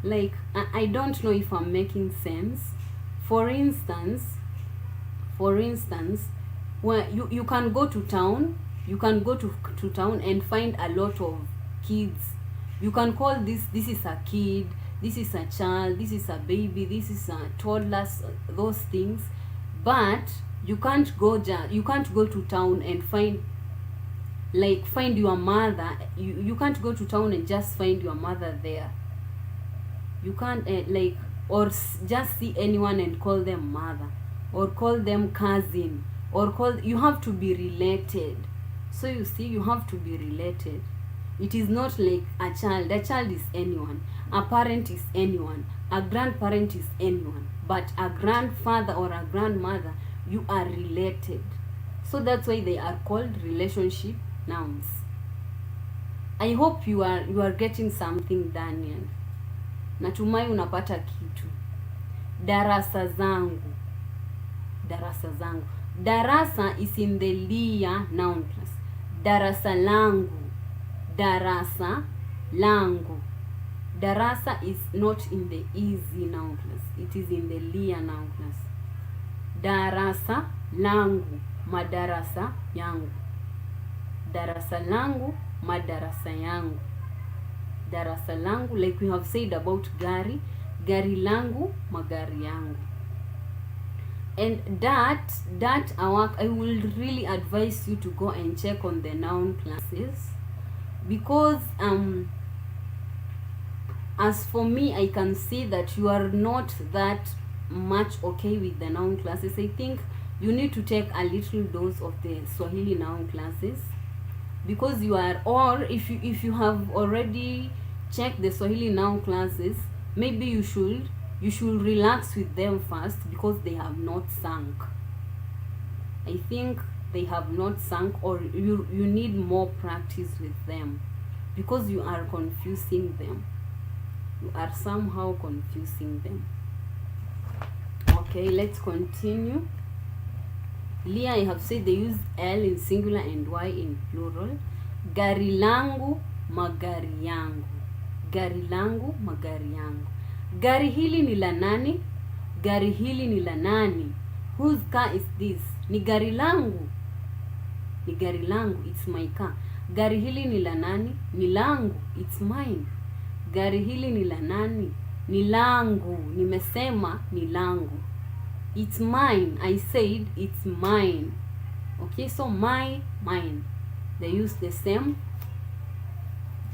Speaker 1: Like, I don't know if I'm making sense. For instance, where you can go to town, you can go to town and find a lot of kids. You can call this is a kid, this is a child, this is a baby, this is a toddler, those things. But you can't go to town and find your mother. You can't go to town and just find your mother there. You can't or just see anyone and call them mother, or call them cousin, or you have to be related. So you see, you have to be related. It is not like a child. A child is anyone, a parent is anyone, a grandparent is anyone, but a grandfather or a grandmother, you are related. So that's why they are called relationship nouns. I hope you are getting something, Daniel. Natumai unapata kitu. Darasa zangu. Darasa is in the LIA noun class. Darasa langu. Darasa langu. Darasa is not in the I-ZI noun class. It is in the LIA noun class. Darasa langu, madarasa yangu. Darasa langu, madarasa yangu. Darasa langu, like we have said about gari langu, magari yangu. And that I will really advise you to go and check on the noun classes, because as for me, I can see that you are not that much okay with the noun classes. I think you need to take a little dose of the Swahili noun classes, because you are, or if you have already checked the Swahili noun classes, maybe you should relax with them first, because they have not sunk. I think they have not sunk, or you need more practice with them, because you are confusing them. You are somehow confusing them. Okay, let's continue. LIA, I have said they use L in singular and Y in plural. Gari langu, magari yangu. Gari langu, magari yangu. Gari hili ni la nani? Gari hili ni la nani? Whose car is this? Ni gari langu. Ni gari langu, it's my car. Gari hili ni la nani? Ni langu, it's mine. Gari hili ni la nani? Ni langu. Nimesema ni langu. It's mine. I said it's mine. Okay, so my, mine. They use the same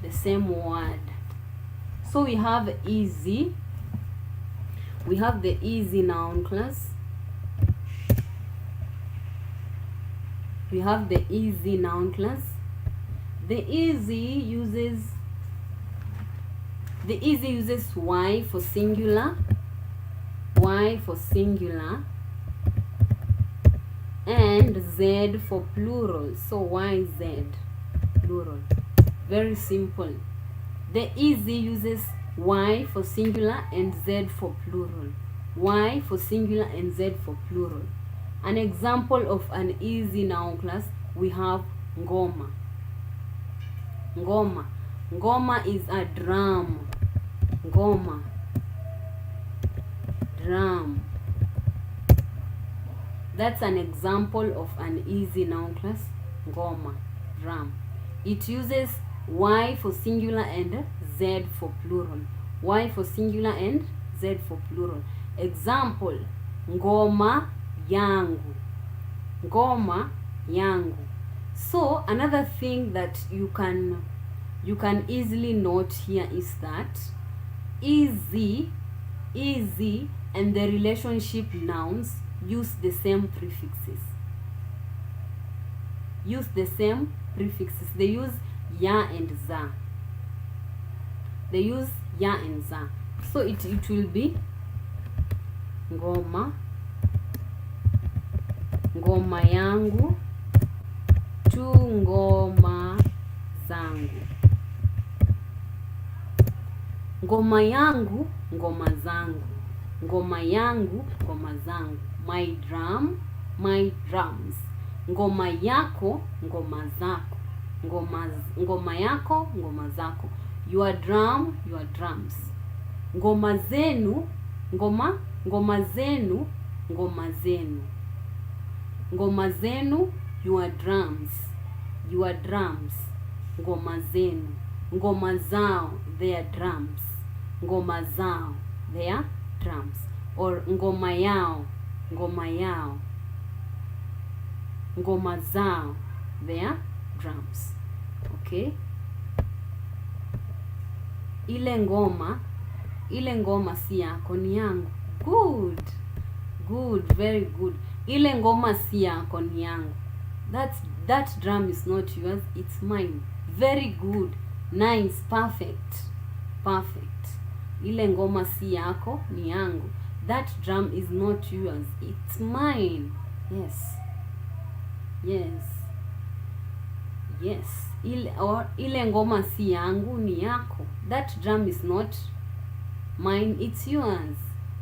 Speaker 1: word. So we have I-ZI. We have the I-ZI noun class. We have the I-ZI noun class. The I-ZI uses Y for singular, and Z for plural. So YZ, plural. Very simple. The I-ZI uses Y for singular and Z for plural. Y for singular and Z for plural. An example of an I-ZI noun class, we have ngoma. Ngoma. Ngoma is a drum. Ngoma. Drum. That's an example of an I-ZI noun class. Ngoma. Drum. It uses Y for singular and Z for plural. Y for singular and Z for plural. Example. Ngoma yangu. Ngoma yangu. So another thing that you can easily note here is that I-ZI and the relationship nouns use the same prefixes. Use the same prefixes. They use ya and za. They use ya and za. So it will be ngoma, ngoma yangu, tu ngoma zangu. Ngoma yangu, ngoma zangu. Ngoma yangu, ngoma zangu. My drum, my drums. Ngoma yako, ngoma zako. Ngoma yako, ngoma zako. Your drum, your drums. Ngoma zenu, ngoma zenu, ngoma zenu. Ngoma zenu, your drums, your drums. Ngoma zenu. Ngoma zao, their drums. Ngoma zao, their drums. Or ngoma yao, ngoma yao. Ngoma zao, their drums. Okay? Ile ngoma si yako, ni yangu. Good. Good, very good. Ile ngoma si yako, ni yangu. That drum is not yours, it's mine. Very good. Nice, perfect. Perfect. Ile ngoma si yako, ni yangu. That drum is not yours, it's mine. Yes. Yes. Yes. Ile ngoma si yangu, ni yako. That drum is not mine, it's yours.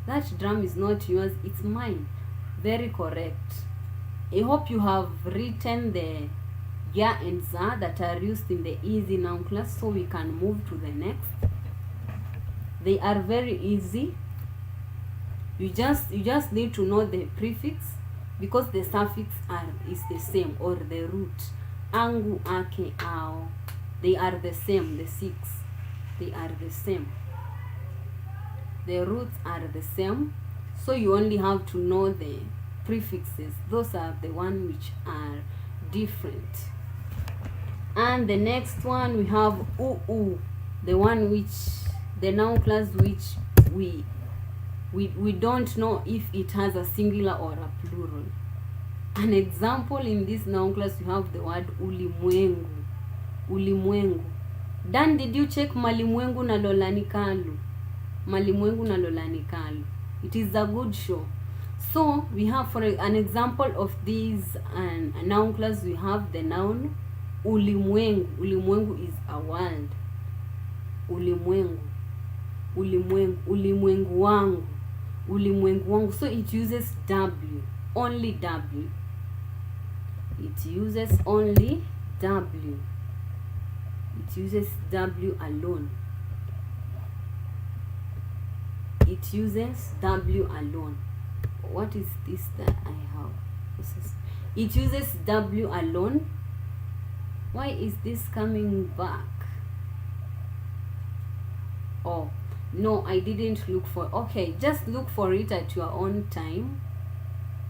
Speaker 1: That drum is not yours, it's mine. Very correct. I hope you have written the ya and za that are used in the I-ZI noun class, so we can move to the next. They are very easy. You just need to know the prefix, because the suffix is the same, or the root. Angu, ake, ao. They are the same, the 6. They are the same. The roots are the same. So you only have to know the prefixes. Those are the ones which are different. And the next one we have U-U. The one which, the noun class which we don't know if it has a singular or a plural. An example in this noun class, we have the word ulimwengu. Ulimwengu. Dan, did you check malimwengu na lolanikalu? Malimwengu na lolanikalu. It is a good show. So we have, for an example of this noun class, we have the noun ulimwengu. Ulimwengu is a world. Ulimwengu. Ulimwengu. Ulimwengu wangu. Ulimwengu wangu. So it uses W. Only W. It uses only W. It uses W alone. It uses W alone. What is this that I have? It uses W alone. Why is this coming back? Oh, no, I didn't look for. Okay, just look for it at your own time.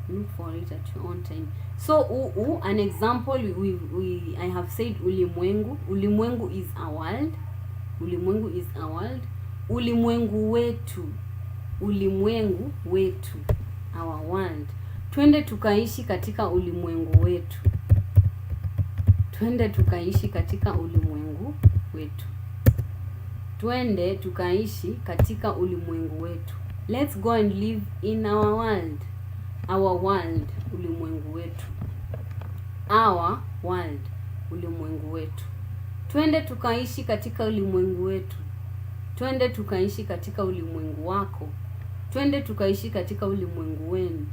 Speaker 1: Look for it at your own time. So U-U, an example, I have said ulimwengu. Ulimwengu is a world. Ulimwengu is a world. Ulimwengu wetu. Ulimwengu wetu. Our world. Twende tukaishi katika ulimwengu wetu. Twende tukaishi katika ulimwengu wetu. Twende tukaishi katika ulimwengu wetu. Let's go and live in our world. Our world, ulimwengu wetu. Our world, ulimwengu wetu. Twende tukaishi katika ulimwengu wetu. Twende tukaishi katika ulimwengu wako. Twende tukaishi katika ulimwengu wenu.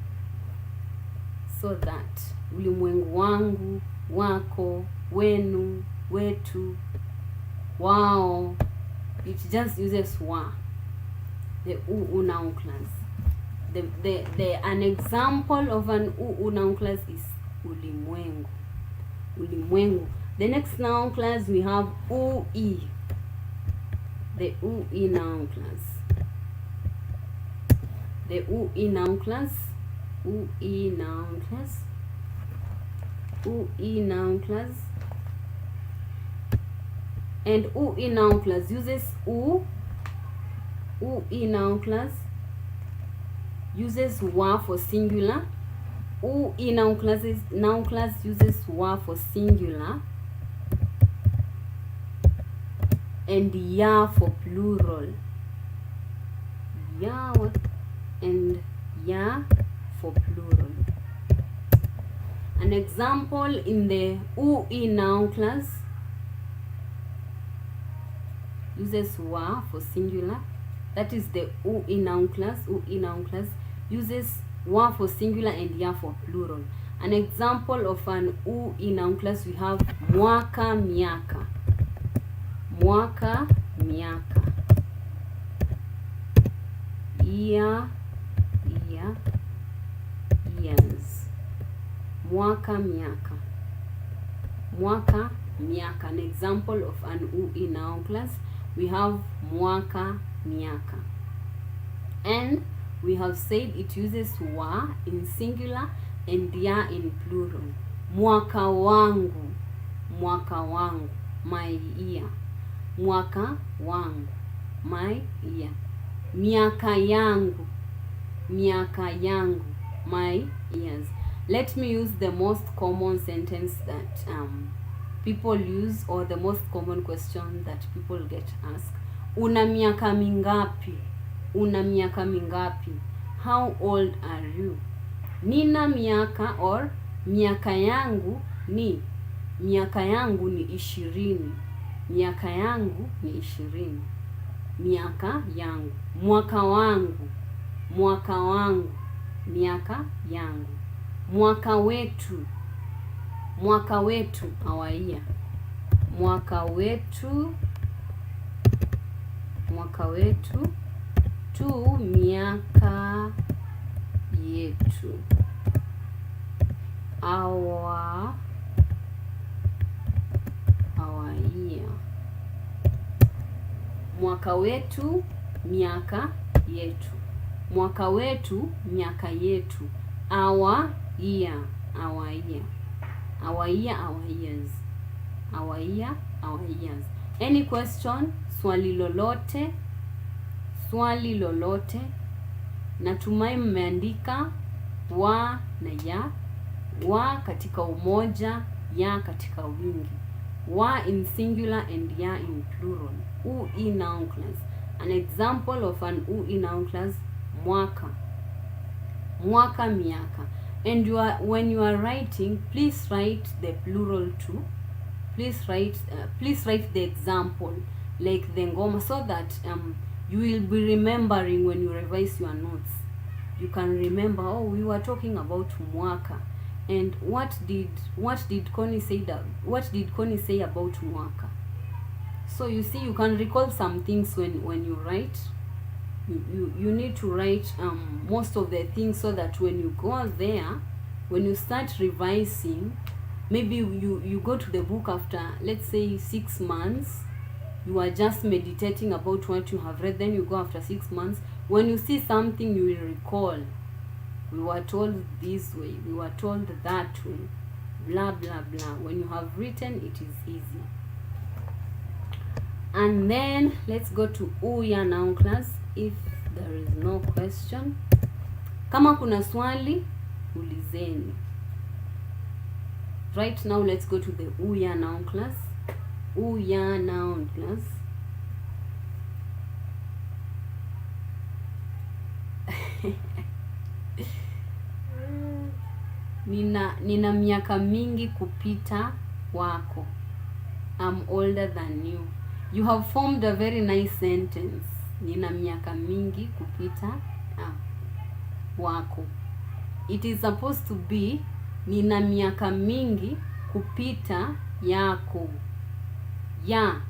Speaker 1: So that ulimwengu wangu, wako, wenu, wetu, wao. It just uses wa. The U-U noun class. An example of an U-U noun class is ulimwengu. Ulimwengu. The next noun class we have U-I. The U-I noun class. The U-I noun class. U-I noun class. U-I noun class. And U-I noun class uses U. U-I noun class uses wa for singular. U-I noun class uses wa for singular and ya for plural. Ya and ya for plural. An example in the U-I noun class uses wa for singular. That is the U-I noun class. U-I noun class uses wa for singular and ya for plural. An example of an U-I noun class, we have mwaka miaka. Mwaka miaka. Year years. Mwaka miaka. Mwaka miaka. An example of an U-I noun class, we have mwaka miaka. And we have said it uses wa in singular and ya in plural. Mwaka wangu. Mwaka wangu. My year. Mwaka wangu. My year. Miaka yangu. Miaka yangu. My years. Let me use the most common sentence that people use, or the most common question that people get asked. Una miaka mingapi? Una miaka mingapi? How old are you? Nina miaka, or miaka yangu ni. Miaka yangu ni 20. Miaka yangu ni 20. Miaka yangu. Mwaka wangu. Mwaka wangu. Miaka yangu. Mwaka wetu. Mwaka wetu. Our year. Mwaka wetu. Mwaka wetu. Tu miaka yetu. Our year. Mwaka wetu miaka yetu. Mwaka wetu miaka yetu. Our year. Our year. Our year, our years. Our year, our years. Any question? Swali lolote? Swali lolote? Natumai mmeandika wa na ya. Wa katika umoja, ya katika wingi. Wa in singular and ya in plural. U-I noun class. An example of an U-I noun class, mwaka. Mwaka miaka. And when you are writing, please write the plural too. Please write the example, like the ngoma, so that you will be remembering when you revise your notes. You can remember, oh, we were talking about mwaka, and what did Connie say about mwaka? So you see, you can recall some things when you write. You need to write most of the things, so that when you go there, when you start revising, maybe you go to the book after, let's say, 6 months, you are just meditating about what you have read, then you go after 6 months, when you see something, you will recall, we were told this way, we were told that way, blah blah blah. When you have written, it is easy. And then let's go to U-YA noun class. If there is no question, kama kuna swali ulizeni. Right now, let's go to the U-YA noun class. U-YA noun class. Nina miaka mingi kupita wako. I'm older than you. You have formed a very nice sentence. Nina miaka mingi kupita wako. It is supposed to be nina miaka mingi kupita yako. Yeah,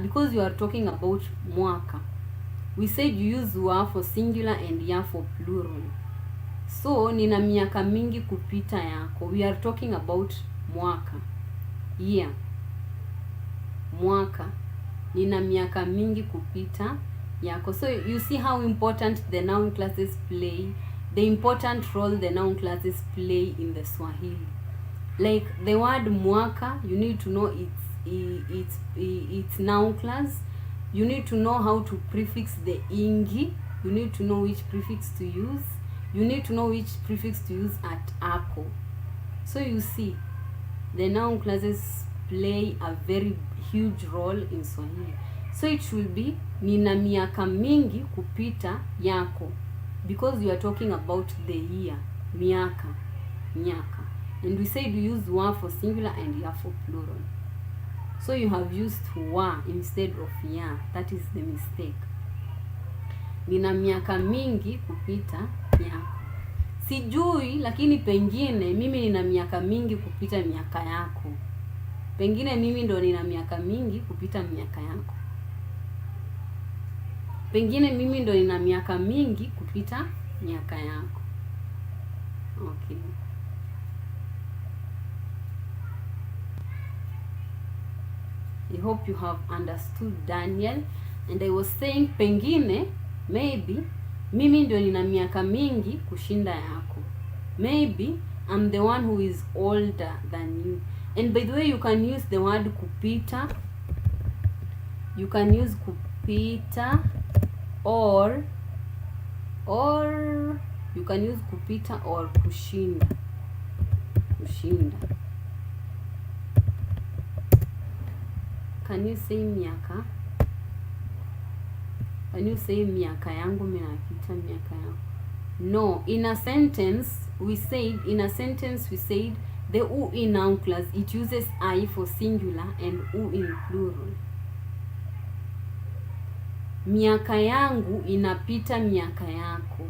Speaker 1: because you are talking about mwaka. We said you use wa for singular and ya for plural. So nina miaka mingi kupita yako. We are talking about mwaka. Yeah. Mwaka. Nina miaka mingi kupita yako. So you see how important the noun classes play, the important role the noun classes play in the Swahili. Like the word mwaka, you need to know its noun class. You need to know how to prefix the ingi you need to know which prefix to use. You need to know which prefix to use at ako. So you see, the noun classes play a very huge role in Swahili. So it should be nina miaka mingi kupita yako, because you are talking about the year, miaka, miaka. And we said we use wa for singular and ya for plural. So you have used wa instead of ya. That is the mistake. Nina miaka mingi kupita yako. Sijui, lakini pengine mimi nina miaka mingi kupita miaka yako. Pengine mimi ndo nina miaka mingi kupita miaka yako. Pengine mimi ndo nina miaka mingi kupita miaka yako. Okay. I hope you have understood, Daniel. And I was saying pengine, maybe, mimi ndio nina miaka mingi kushinda yako. Maybe I'm the one who is older than you. And by the way, you can use the word kupita. You can use kupita or you can use kupita or kushinda. Kushinda. Can you say miaka? Can you say miaka yangu minapita miaka yako? No, in a sentence we said the U-I Noun Class, it uses I for singular and U in plural. Miaka yangu inapita miaka yako.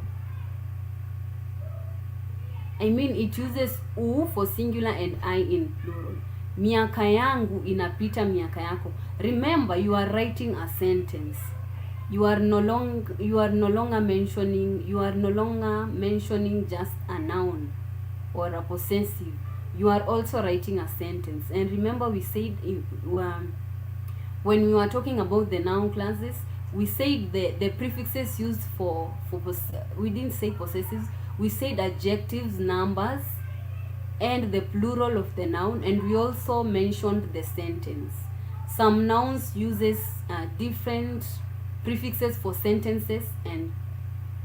Speaker 1: I mean, it uses U for singular and I in plural. Miaka yangu inapita miaka yako. Remember, you are writing a sentence. You are no longer mentioning just a noun or a possessive. You are also writing a sentence. And remember, we said when we were talking about the noun classes, we said the prefixes used for we didn't say possessives. We said adjectives, numbers, and the plural of the noun, and we also mentioned the sentence. Some nouns uses different prefixes for sentences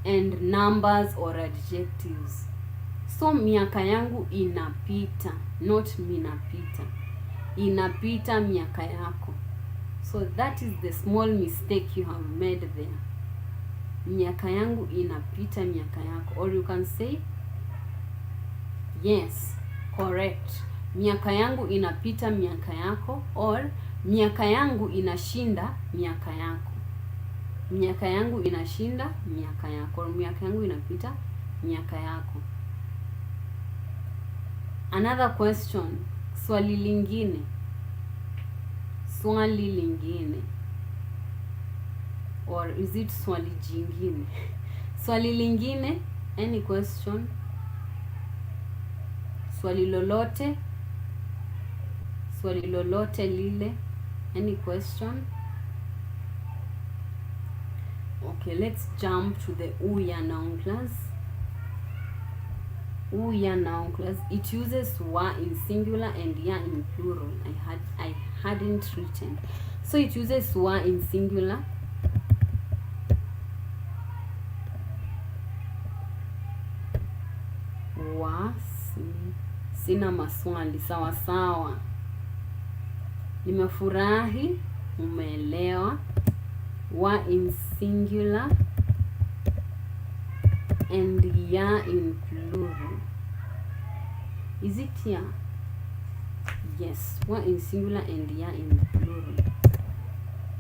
Speaker 1: and numbers or adjectives. So miaka yangu inapita, not minapita. Inapita miaka yako. So that is the small mistake you have made there. Miaka yangu inapita miaka yako. Or you can say, yes, correct. Miaka yangu inapita miaka yako, or miaka yangu inashinda miaka yako. Miaka yangu inashinda miaka yako, or miaka yangu inapita miaka yako. Another question, swali lingine. Swali lingine. Or is it swali jingine? Swali lingine, any question? Swali lolote? Swali lolote lile? Any question? Okay, let's jump to the U-YA Noun Class. U-YA Noun Class. It uses wa in singular and ya in plural. I hadn't written. So it uses wa in singular. Wa, sina maswali, sawa sawa. Nimefurahi, umeelewa. Wa in singular and ya in plural. Is it ya? Yes, wa in singular and ya in plural.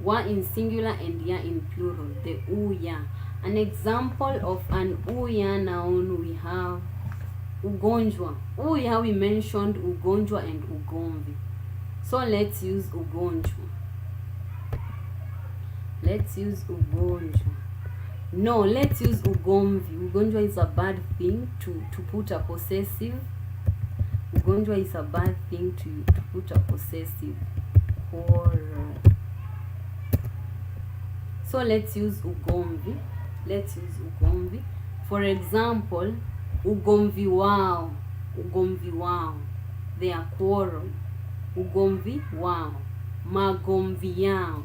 Speaker 1: Wa in singular and ya in plural, the U-YA. An example of an U-YA noun, we have ugonjwa. U-YA, we mentioned ugonjwa and ugomvi. So let's use ugonjwa. Let's use ugonjwa. No, let's use ugomvi. Ugonjwa is a bad thing to put a possessive. Ugonjwa is a bad thing to put a possessive. Horror. So let's use ugomvi. Let's use ugomvi. For example, ugomvi wao. Ugomvi wao. They are quarrel. Ugomvi wao. Magomvi yao.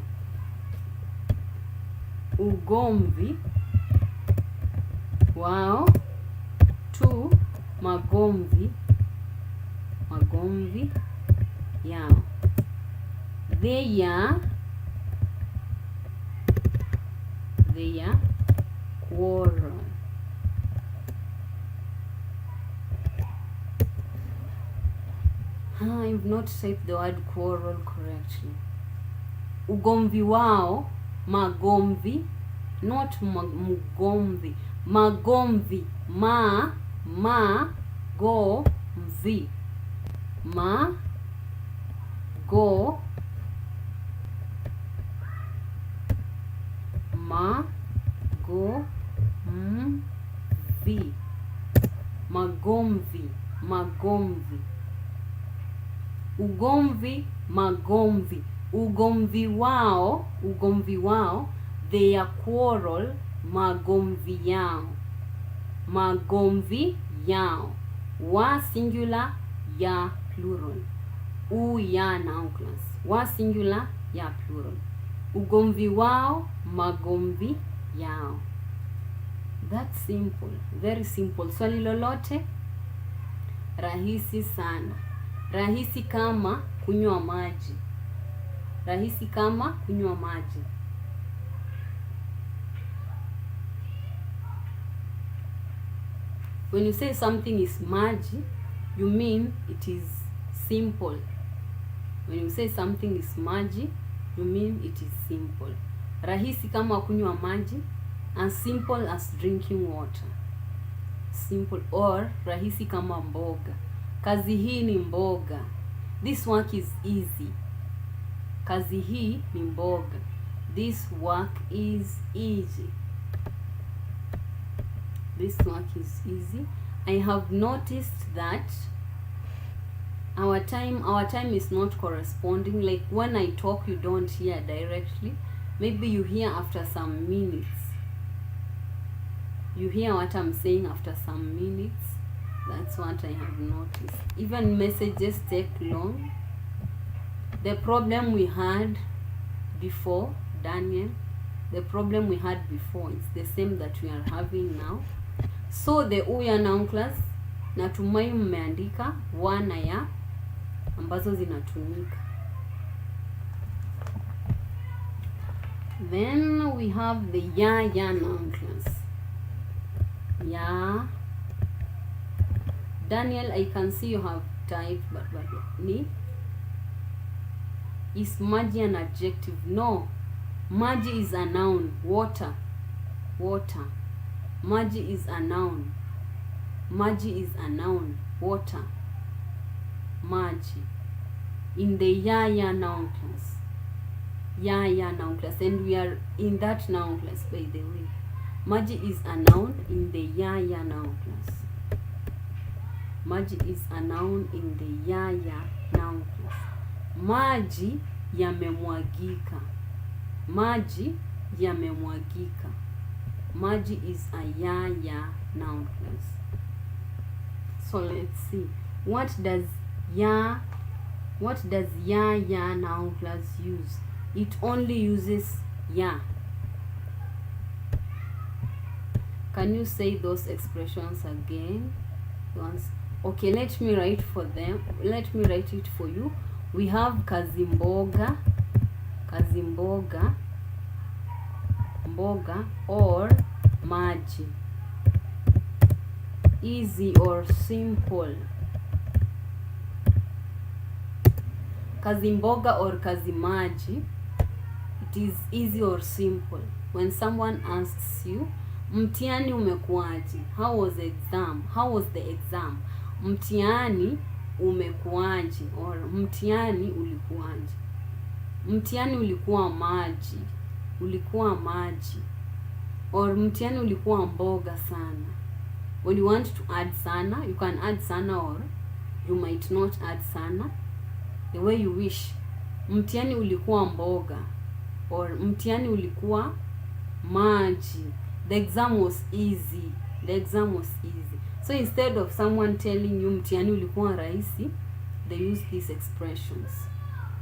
Speaker 1: Ugomvi wao. 2, magomvi yao. Their quarrel. I've not typed the word quarrel correctly. Ugomvi wao, magomvi, not mugomvi. Magomvi, go mvi. Go mvi. Magomvi. Ugomvi, magomvi. Ugomvi wao, their quarrel, magomvi yao. Wa singular, ya plural. U-YA Noun Class. Wa singular, ya plural. Ugomvi wao, magomvi yao. That's simple, very simple. Swali lolote rahisi sana. Rahisi kama kunywa maji. When you say something is maji, you mean it is simple. When you say something is maji, you mean it is simple. Rahisi kama kunywa maji, as simple as drinking water. Simple. Or rahisi kama mboga. Kazi hii ni mboga. This work is easy. Kazi hii ni mboga. This work is easy. This work is easy. I have noticed that our time is not corresponding. Like when I talk, you don't hear directly. Maybe you hear after some minutes. You hear what I'm saying after some minutes. That's what I have noticed. Even messages take long. The problem we had before, Daniel, the problem we had before, it's the same that we are having now. So the U-YA Noun Class, natumai mmeandika wa na ya ambazo zinatumika. Then we have the YA Noun Class. Ya. Daniel, I can see you have typed, but ni. Is maji an adjective? No. Maji is a noun. Water. Maji is a noun. Water. Maji. In the YA Noun Class. YA Noun Class. And we are in that noun class, by the way. Maji is a noun in the YA Noun Class. Maji is a noun in the YA Noun Class. Maji yamemwagika. Maji is a YA Noun Class. So let's see. What does YA Noun Class use? It only uses ya. Can you say those expressions again? Once. Okay, let me write it for you. We have kazimboga, mboga, or maji. Easy or simple. Kazimboga or kazimaji, it is easy or simple. When someone asks you, mtihani umekuaje? How was the exam? Mtihani umekuaje, or mtihani ulikuaje? Mtihani ulikuwa maji, or mtihani ulikuwa mboga sana. When you want to add sana, you can add sana, or you might not add sana, the way you wish. Mtihani ulikuwa mboga, or mtihani ulikuwa maji. The exam was easy. So instead of someone telling you mtihani ulikuwa rahisi, they use these expressions.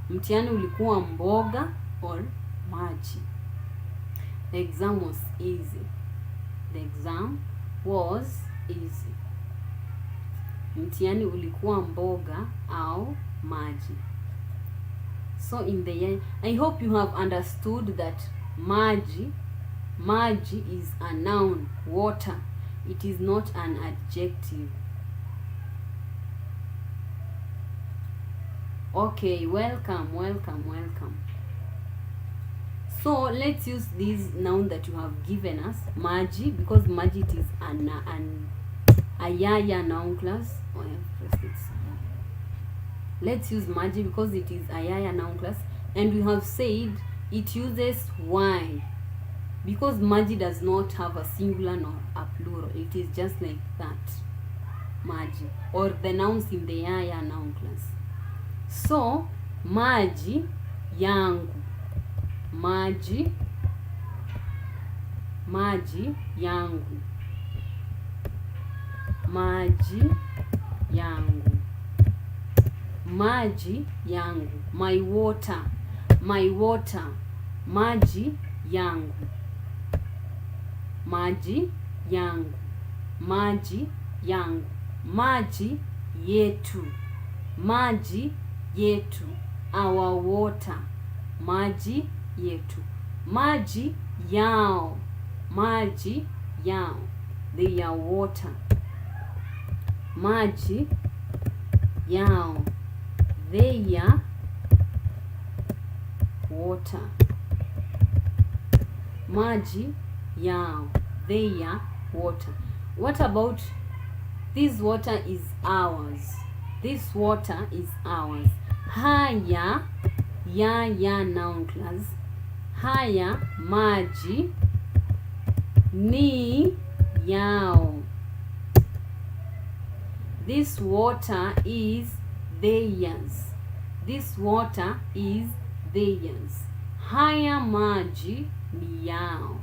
Speaker 1: Mtihani ulikuwa mboga or maji. The exam was easy. was easy. Mtihani ulikuwa mboga au maji. So in the end, I hope you have understood that maji is a noun, water. It is not an adjective. Okay, welcome. So let's use this noun that you have given us, maji, because maji it is a YA noun class. Oh, I have pressed it. Let's use maji because it is a YA noun class, and we have said it uses Y, because maji does not have a singular nor a plural. It is just like that, maji, or the nouns in the YA noun class. So maji yangu, maji yangu, maji yangu, maji yangu, my water, maji yangu, maji yangu, maji yangu, maji yetu, maji yetu, our water, maji yetu, maji yao, their water, maji yao, their water, maji yao, their water. What about this water is ours? This water is ours. Haya YA noun class. Haya maji ni yao. This water is theirs. This water is theirs. Haya maji ni yao.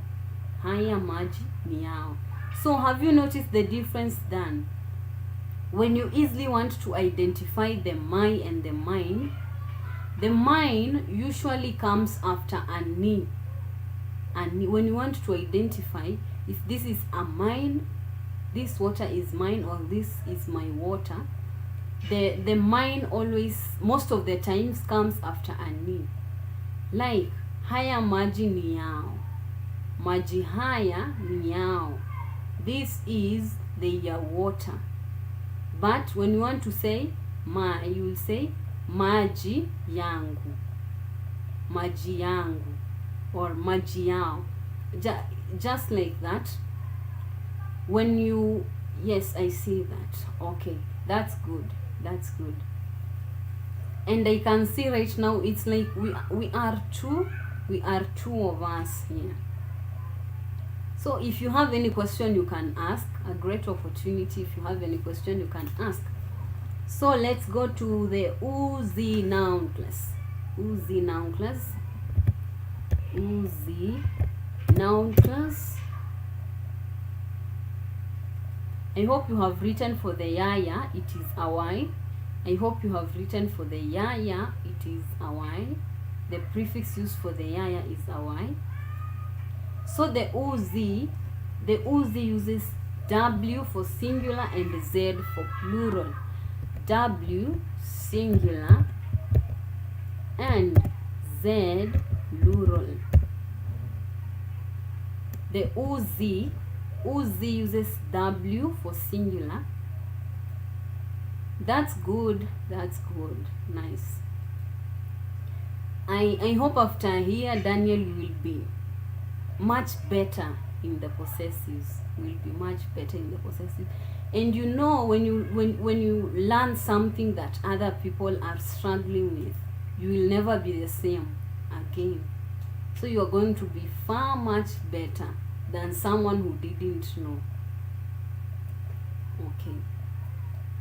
Speaker 1: Haya maji ni yao. So have you noticed the difference then? When you easily want to identify the my and the mine, the mine usually comes after a ni. And when you want to identify if this is a mine, this water is mine, or this is my water, the mine always, most of the times, comes after a ni. Like haya maji ni yao, maji haya ni yao, this is their water. But when you want to say ma, you will say maji yangu, maji yangu, or maji yao, just like that. When you, yes, I see that. Okay, that's good. And I can see right now it's like we are two of us here. So if you have any question, you can ask. A great opportunity. If you have any question, you can ask. So let's go to the U-ZI Noun Class. U-ZI Noun Class. U-ZI Noun Class. I hope you have written for the YA, it is a Y. I hope you have written for the YA, it is a Y. The prefix used for the YA is a Y. So the U-ZI uses W for singular and Z for plural. W singular and Z plural. The U-ZI uses W for singular. That's good. Nice. I hope after here Daniel will be much better in the possessives. And you know, when you learn something that other people are struggling with, you will never be the same again. So you are going to be far much better than someone who didn't know. Okay,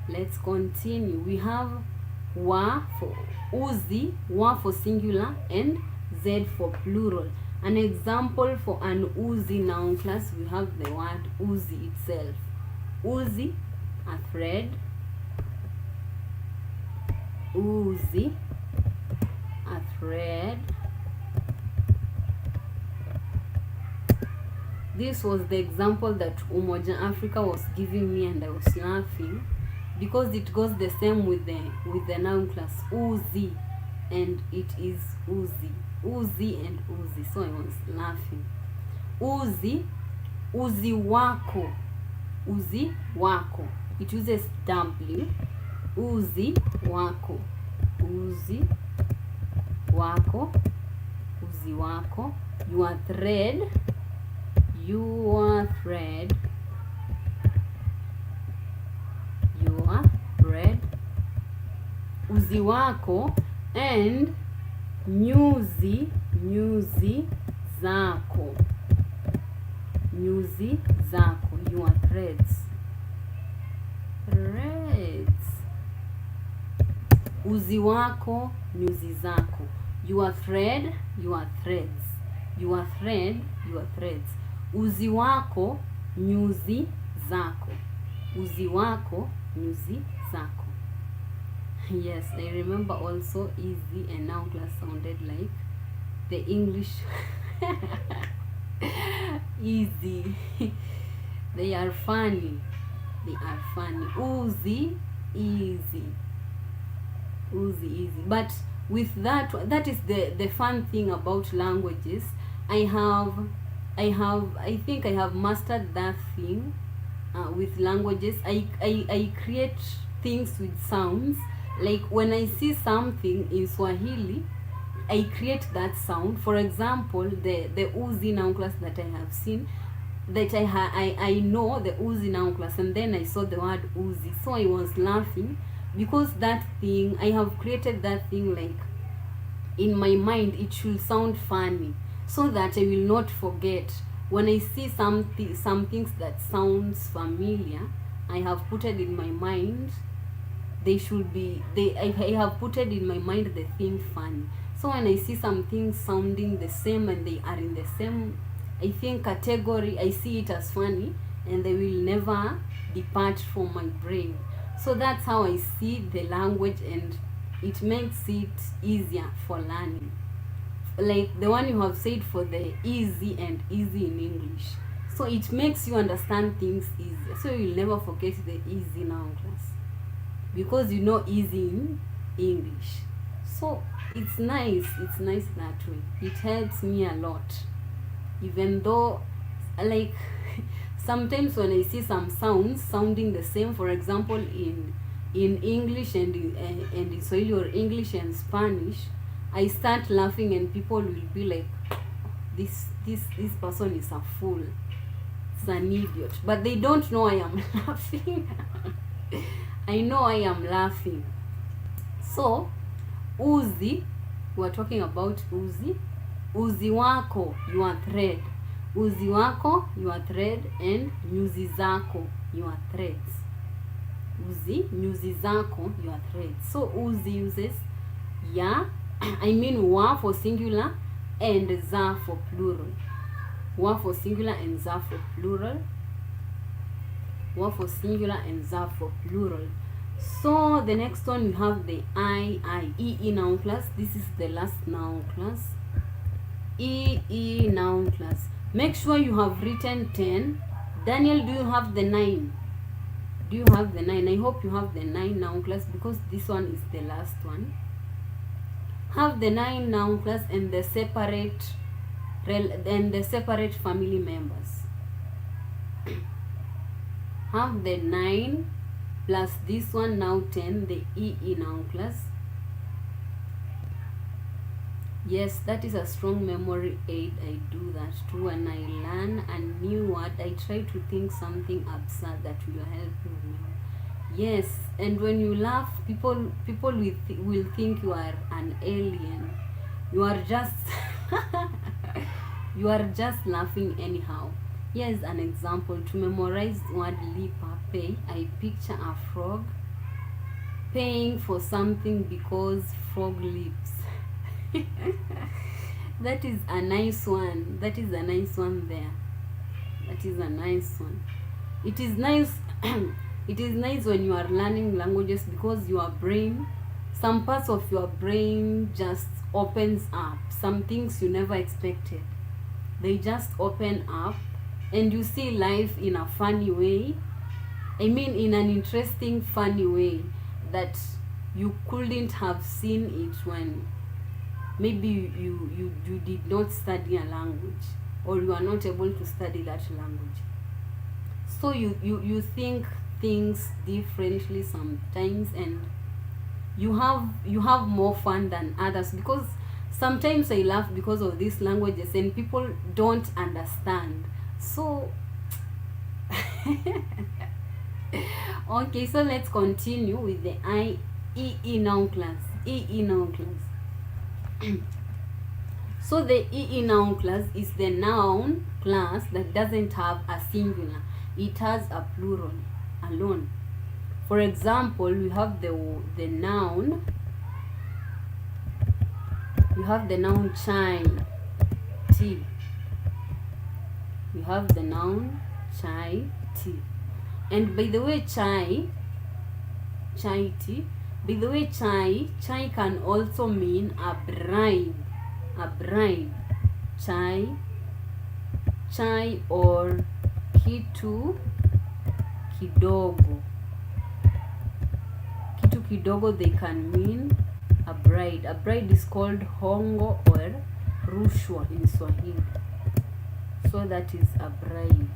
Speaker 1: let's continue. We have wa for U-ZI, wa for singular, and Z for plural. An example for an U-ZI noun class, we have the word U-ZI itself. U-ZI, a thread. U-ZI, a thread. This was the example that Umoja Africa was giving me, and I was laughing because it goes the same with the noun class U-ZI, and it is U-ZI, U-ZI and U-ZI. So I was laughing. U-ZI, U-ZI wako, U-ZI wako. It uses W. U-ZI wako, U-ZI wako, U-ZI wako. Your thread, your thread, your thread, U-ZI wako, and nyuzi, nyuzi zako, nyuzi zako, your threads, threads. U-ZI wako, nyuzi zako. Your thread, your threads, your thread, your threads. U-ZI wako, nyuzi zako, U-ZI wako, nyuzi zako. Yes, I remember also easy and noun class sounded like the English easy. They are funny. They are funny. U-ZI, easy. U-ZI, easy. But with that is the fun thing about languages. I think I have mastered that thing with languages. I create things with sounds. Like when I see something in Swahili, I create that sound. For example, the U-ZI Noun Class that I have seen, that I know the U-ZI Noun Class, and then I saw the word U-ZI, so I was laughing because that thing, I have created that thing like in my mind. It should sound funny so that I will not forget. When I see some things that sounds familiar, I have put it in my mind. They should be, I have put it in my mind the thing funny. So when I see some things sounding the same and they are in the same, I think, category, I see it as funny and they will never depart from my brain. So that's how I see the language, and it makes it easier for learning. Like the one you have said for the easy and easy in English. So it makes you understand things easier. So you'll never forget the easy noun class, because you know easy in English. So it's nice that way. It helps me a lot, even though like sometimes when I see some sounds sounding the same, for example in English and in Swahili, or English and Spanish, I start laughing and people will be like, this person is a fool, it's an idiot, but they don't know I am laughing. I know I am laughing. So U-ZI, we are talking about U-ZI. U-ZI wako, your thread. U-ZI wako, your thread, and nyuzi zako, your threads. U-ZI, nyuzi zako, your threads. So U-ZI uses ya, I mean wa for singular and za for plural. Wa for singular and za for plural. Wa for singular and za for plural. So the next one, we have the I-I noun class. This is the last noun class. I-I noun class. Make sure you have written 10. Daniel, do you have the 9? Do you have the 9? I hope you have the 9 noun class, because this one is the last one. Have the 9 noun class and the separate family members. Have the 9 plus this one, now 10, the I-I noun class. Yes, that is a strong memory aid. I do that too. When I learn a new word, I try to think something absurd that will help me remember. Yes, and when you laugh, people will think you are an alien. You are just you are just laughing anyhow. Here's an example. To memorize word lipa, pay, I picture a frog paying for something because frog lips. That is a nice one. That is a nice one there. That is a nice one. It is nice it is nice when you are learning languages, because your brain, some parts of your brain just opens up. Some things you never expected, they just open up, and you see life in a funny way, I mean in an interesting funny way that you couldn't have seen it when maybe you did not study a language, or you are not able to study that language. So you think things differently sometimes, and you have more fun than others, because sometimes I laugh because of these languages and people don't understand. So okay, so let's continue with the I-E noun class. E noun class. So the E noun class is the noun class that doesn't have a singular. It has a plural alone. For example, we have the noun. We have the noun chai tea. We have the noun chai tea. And by the way, chai tea. By the way, chai can also mean a bribe. A bribe. Chai or kitu kidogo. Kitu kidogo, they can mean a bride. A bride is called hongo or rushwa in Swahili. So that is a bride.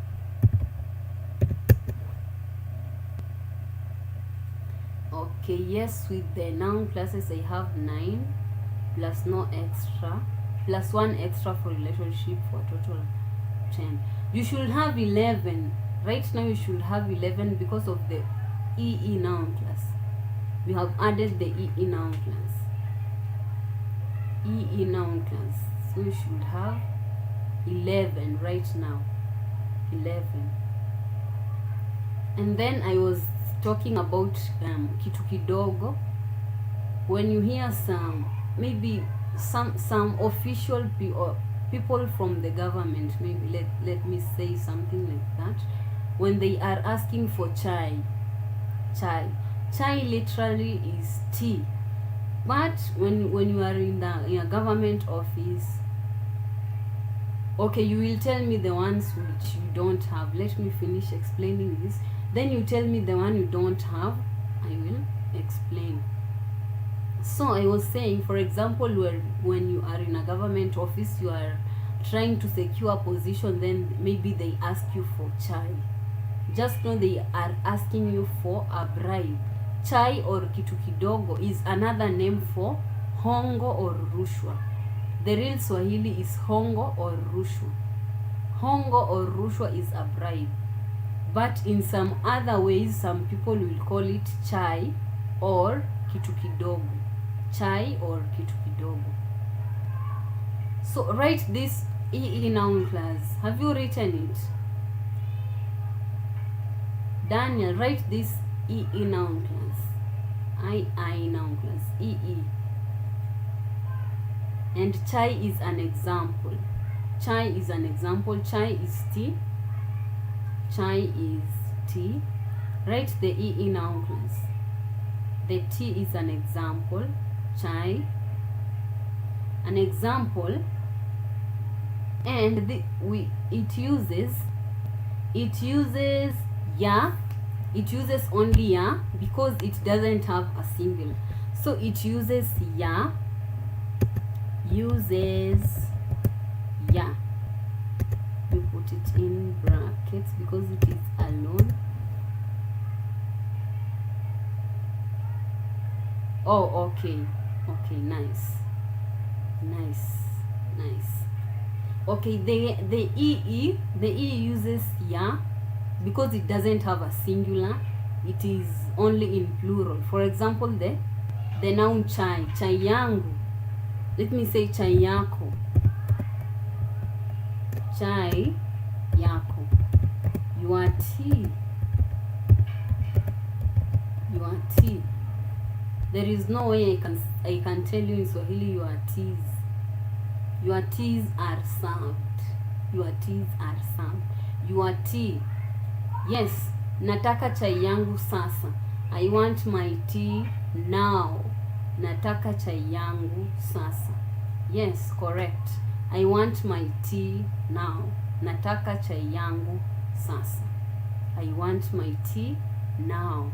Speaker 1: Okay, yes, with the noun classes I have 9 plus no extra, plus 1 extra for relationship, for a total 10. You should have 11. Right now you should have 11 because of the E noun class. We have added the E noun class. E noun class. So you should have 11 right now. 11. And then I was talking about kitu kidogo. When you hear maybe some official people from the government, maybe let me say something like that, when they are asking for chai literally is tea. But when you are in a government office, okay, you will tell me the ones which you don't have. Let me finish explaining this, then you tell me the one you don't have, I will explain. So I was saying, for example, when you are in a government office, you are trying to secure a position, then maybe they ask you for chai. Just know they are asking you for a bribe. Chai or kitu kidogo is another name for hongo or rushwa. The real Swahili is hongo or rushwa. Hongo or rushwa is a bribe. But in some other ways, some people will call it chai or kitu kidogo. Chai or kitu kidogo. So write this E noun class. Have you written it? Daniel, write this E noun class. I noun class. E. And chai is an example. Chai is an example. Chai is tea. Chai is tea. Write the E noun class. The tea is an example. Chai, an example, and it uses ya. It uses only ya because it doesn't have a singular. So it uses ya. Uses ya. We put it in brackets because it is alone. Oh, okay. Okay, nice. Okay, the E uses ya because it doesn't have a singular. It is only in plural. For example, the noun chai yangu. Let me say chai yako. Chai yako. Your tea. Your tea. There is no way I can tell you in Swahili your teas. Your teas are served. Your teas are served. Your tea. Yes, nataka chai yangu sasa. I want my tea now. Nataka chai yangu sasa. Yes, correct. I want my tea now. nataka chai yangu sasa. I want my tea now.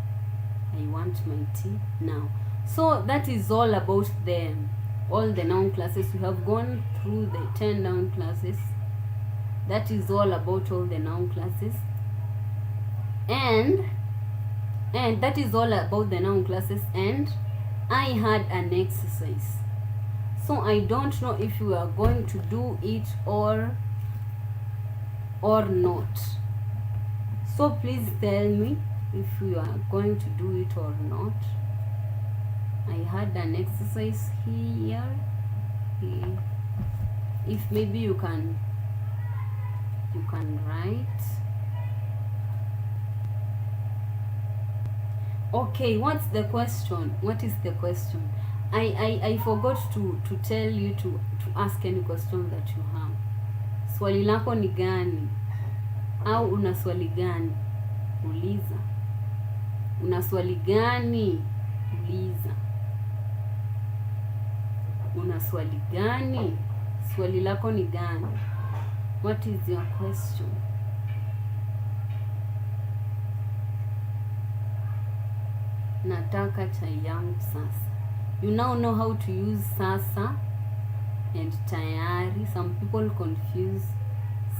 Speaker 1: I want my tea now. So that is all about all the noun classes. We have gone through the 10 noun classes. That is all about all the noun classes. And that is all about the noun classes. And I had an exercise. So I don't know if you are going to do it or not. So please tell me if you are going to do it or not. I had an exercise here. If maybe you can write. Okay, what's the question? What is the question? I forgot to tell you to ask any question that you have. Swali lako ni gani? Au una swali gani? Uliza. Una swali gani? Uliza. Una swali gani? Swali lako ni gani? What is your question? Nataka chai yangu sasa. You now know how to use sasa and tayari. Some people confuse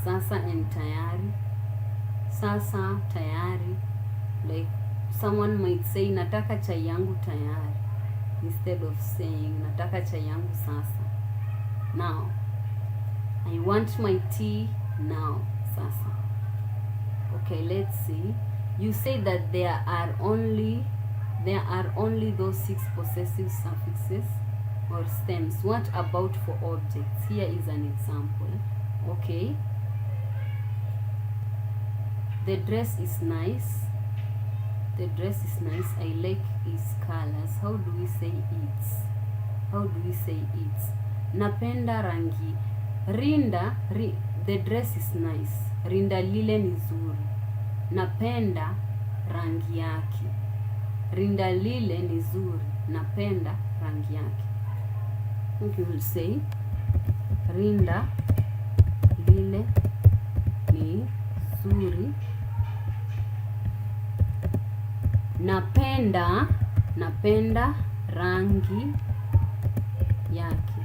Speaker 1: sasa and tayari. Sasa, tayari. Like someone might say nataka chai yangu tayari instead of saying nataka chai yangu sasa. Now, I want my tea now. Sasa. Okay, let's see. You say that there are only those 6 possessive suffixes or stems. What about for objects? Here is an example. Okay. The dress is nice. The dress is nice. I like its colors. How do we say its? How do we say its? Napenda rangi. Rinda, the dress is nice. Rinda lile ni zuri. Napenda rangi yake. Rinda lile ni zuri. Napenda rangi yake. You will say rinda lile ni zuri. Napenda rangi yake.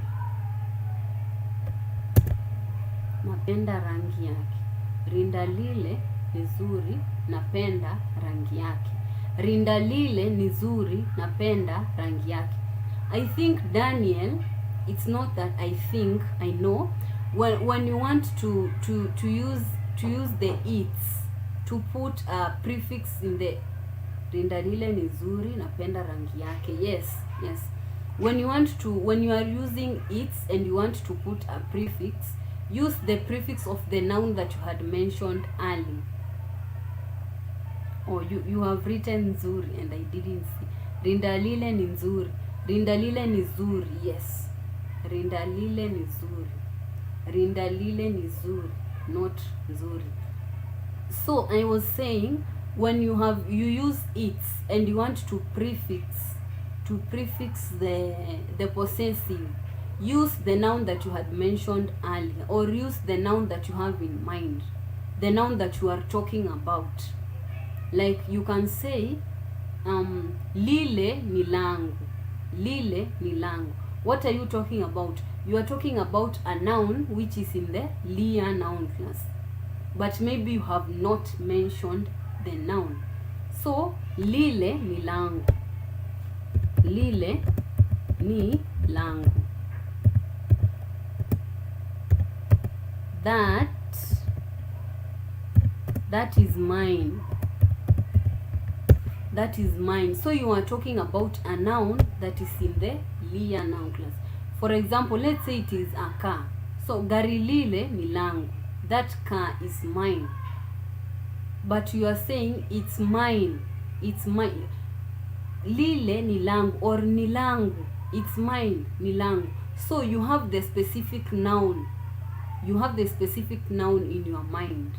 Speaker 1: Napenda rangi yake. Rinda lile ni zuri, napenda rangi yake. Rinda lile ni zuri, napenda rangi yake. I think, Daniel, it's not that I think, I know. When you want to use the its, to put a prefix in the rinda lile ni zuri, napenda rangi yake. Yes. When you are using its and you want to put a prefix, use the prefix of the noun that you had mentioned earlier. Oh, you have written nzuri and I didn't see. Rinda lile ni nzuri. Rinda lile ni zuri. Yes. Rinda lile ni zuri. Rinda lile ni zuri, not nzuri. So I was saying, when you use its and you want to prefix the possessive, use the noun that you had mentioned earlier, or use the noun that you have in mind, the noun that you are talking about. Like you can say lile ni langu. Lile ni langu. What are you talking about? You are talking about a noun which is in the YA noun class, but maybe you have not mentioned the noun. So lile ni langu. Lile ni langu. That is mine. That is mine. So you are talking about a noun that is in the YA noun class. For example, let's say it is a car. So gari lile ni langu. That car is mine. But you are saying it's mine. It's mine. Lile ni langu or ni langu. It's mine, ni langu. So you have the specific noun. You have the specific noun in your mind.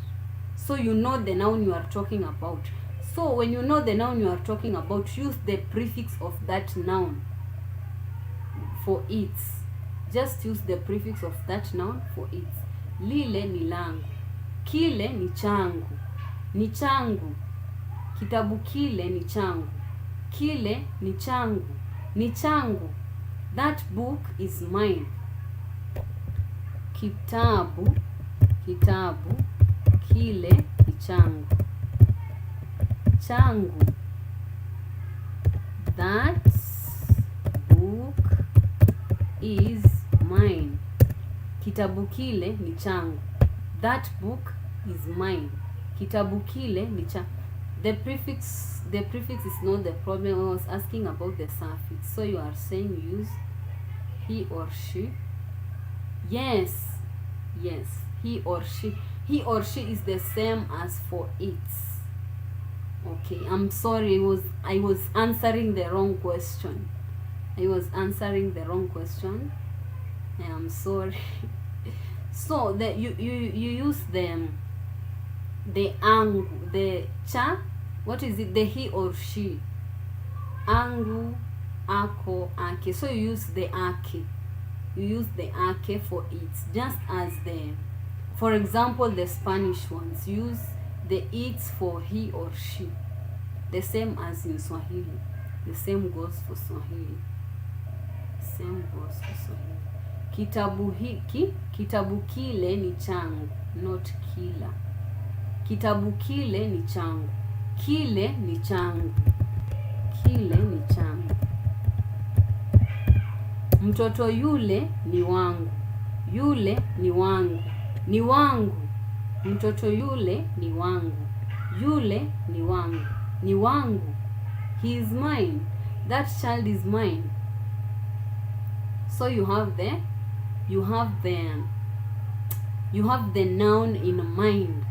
Speaker 1: So you know the noun you are talking about. So when you know the noun you are talking about, use the prefix of that noun for its. Just use the prefix of that noun for its. Lile ni langu. Kile ni changu. Ni changu. Kitabu kile ni changu. Kile ni changu. Ni changu. That book is mine. Kitabu kile ni changu. Changu. That book is mine. Kitabu kile ni changu. That book is mine. Kitabu kile ni changu. The prefix is not the problem. I was asking about the suffix. So you are saying use he or she. Yes. He or she. He or she is the same as for it. Okay, I'm sorry. I was answering the wrong question. I am sorry. So the you use the angu, the cha. What is it? The he or she. Angu, ako, ake. So you use the ake. You use the ake for it. Just as for example, the Spanish ones use the it's for he or she. The same as in Swahili. The same goes for Swahili. Kitabu kile ni changu, not kila. Kitabu kile ni changu. Kile ni changu. Mtoto yule ni wangu. Yule ni wangu. Ni wangu. Mtoto yule ni wangu. Yule ni wangu. Ni wangu. He is mine. That child is mine. So you have the noun in mind.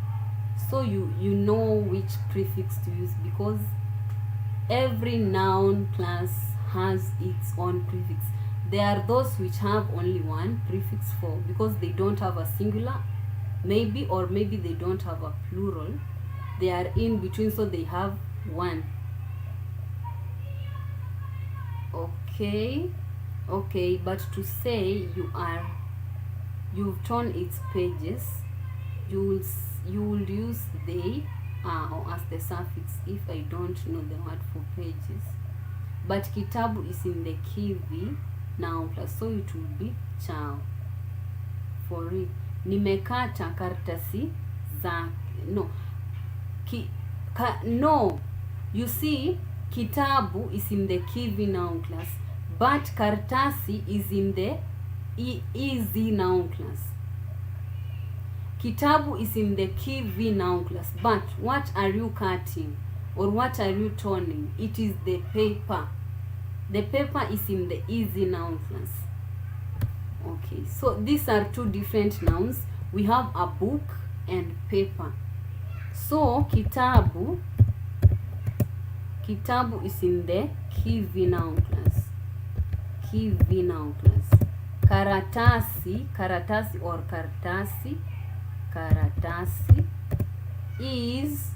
Speaker 1: So you know which prefix to use, because every noun class has its own prefix. There are those which have only one prefix for, because they don't have a singular, maybe they don't have a plural. They are in between, so they have one. Okay, but to say you've torn its pages, you will use they or as the suffix if I don't know the word for pages. But kitabu is in the KI-VI Noun Class, so it will be chao. For it, nimekata karatasi za no. You see, kitabu is in the KI-VI Noun Class, but karatasi is in the I-ZI Noun Class. Kitabu is in the KI-VI Noun Class, but what are you cutting or what are you turning? It is the paper. The paper is in the I-ZI Noun Class. Okay, so these are two different nouns. We have a book and paper. So kitabu is in the KI-VI Noun Class. KI-VI Noun Class. Karatasi or karatasi is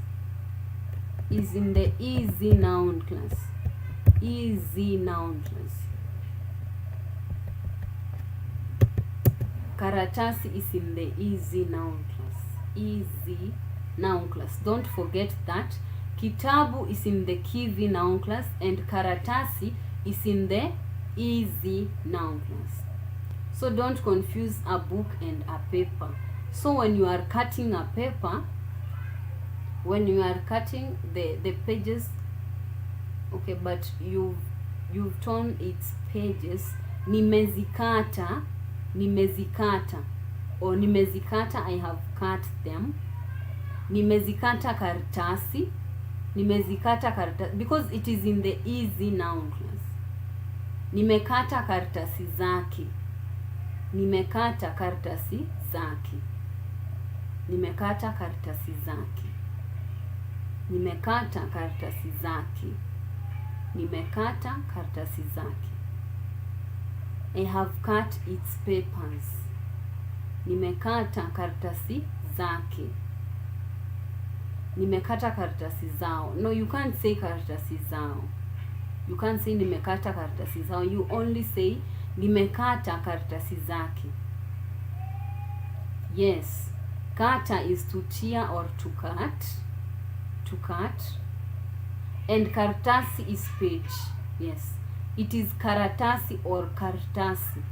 Speaker 1: in the I-ZI Noun Class. I-ZI Noun Class. Karatasi is in the I-ZI Noun Class. I-ZI Noun Class. Don't forget that. Kitabu is in the KI-VI Noun Class and karatasi is in the I-ZI Noun Class. So don't confuse a book and a paper. So when you are cutting a paper, when you are cutting the pages, okay, but you've torn its pages, nimezikata or nimezikata, I have cut them. Nimezikata karatasi, because it is in the I-ZI Noun Class. Nimekata karatasi zake. Nimekata karatasi zake. Nimekata karatasi zake. Nimekata karatasi zake. Nimekata karatasi zake. I have cut its papers. Nimekata karatasi zake. Nimekata karatasi zao. No, you can't say karatasi zao. You can't say nimekata karatasi zao. You only say nimekata karatasi zake. Yes. Kata is to tear or to cut. To cut. And karatasi is page. Yes. It is karatasi or karatasi.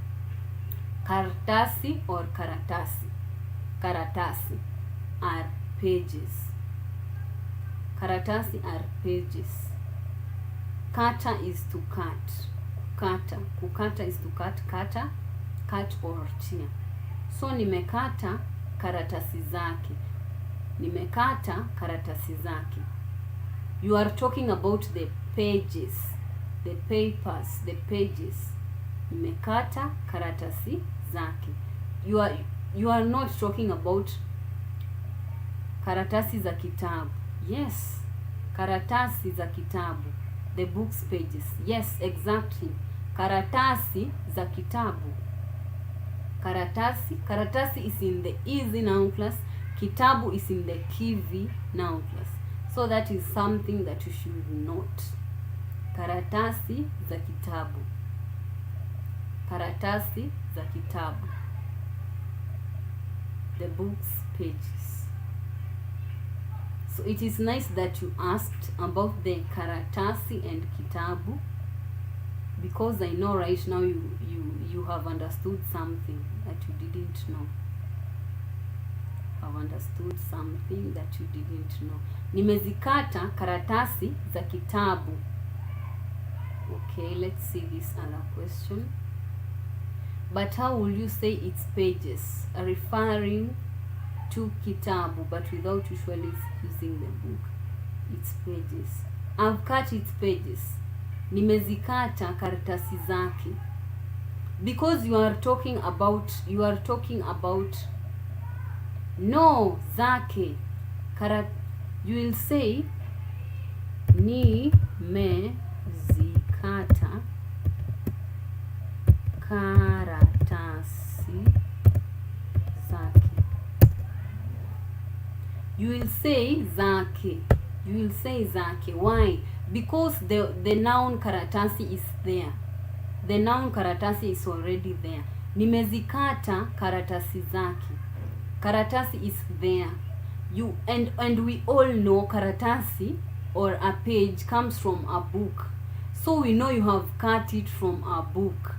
Speaker 1: Karatasi or karatasi. Karatasi are pages. Karatasi are pages. Kata is to cut. Kukata. Kukata is to cut. Kata, cut or tear. So nimekata karatasi zake. Nimekata karatasi zake. You are talking about the pages, the papers, the pages. Nimekata karatasi zake. You are not talking about karatasi za kitabu. Yes, karatasi za kitabu, the books pages. Yes, exactly. Karatasi za kitabu. Karatasi is in the I-ZI Noun Class. Kitabu is in the KI-VI Noun Class. So that is something that you should note. Karatasi za kitabu. Karatasi za kitabu. The books pages. So it is nice that you asked about the karatasi and kitabu, because I know right now you have understood something that you didn't know. Have understood something that you didn't know. Nimezikata karatasi za kitabu. Okay, let's see this other question. But how will you say it's pages? Referring to kitabu, but without usually using the book. It's pages. I've cut its pages. Nimezikata karatasi zake. Because you are talking about no zake. You will say nimezikata karatasi zake. You will say zake. You will say zake. Why? Because the noun karatasi is there. The noun karatasi is already there. Nimezikata karatasi zake. Karatasi is there. You and we all know karatasi or a page comes from a book. So we know you have cut it from a book.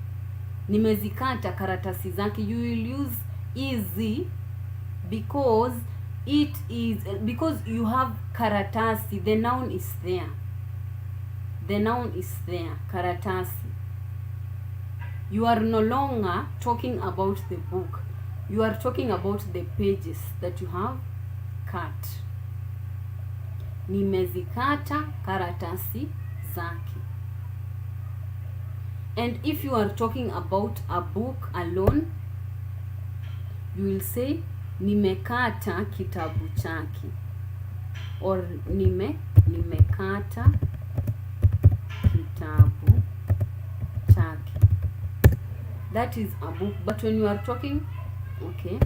Speaker 1: Nimezikata karatasi zake. You will use I-ZI because you have karatasi. The noun is there. The noun is there. Karatasi. You are no longer talking about the book. You are talking about the pages that you have cut. Nimezikata karatasi zake. And if you are talking about a book alone, you will say nimekata kitabu chake, or nimekata kitabu chake. That is a book. But when you are talking, okay,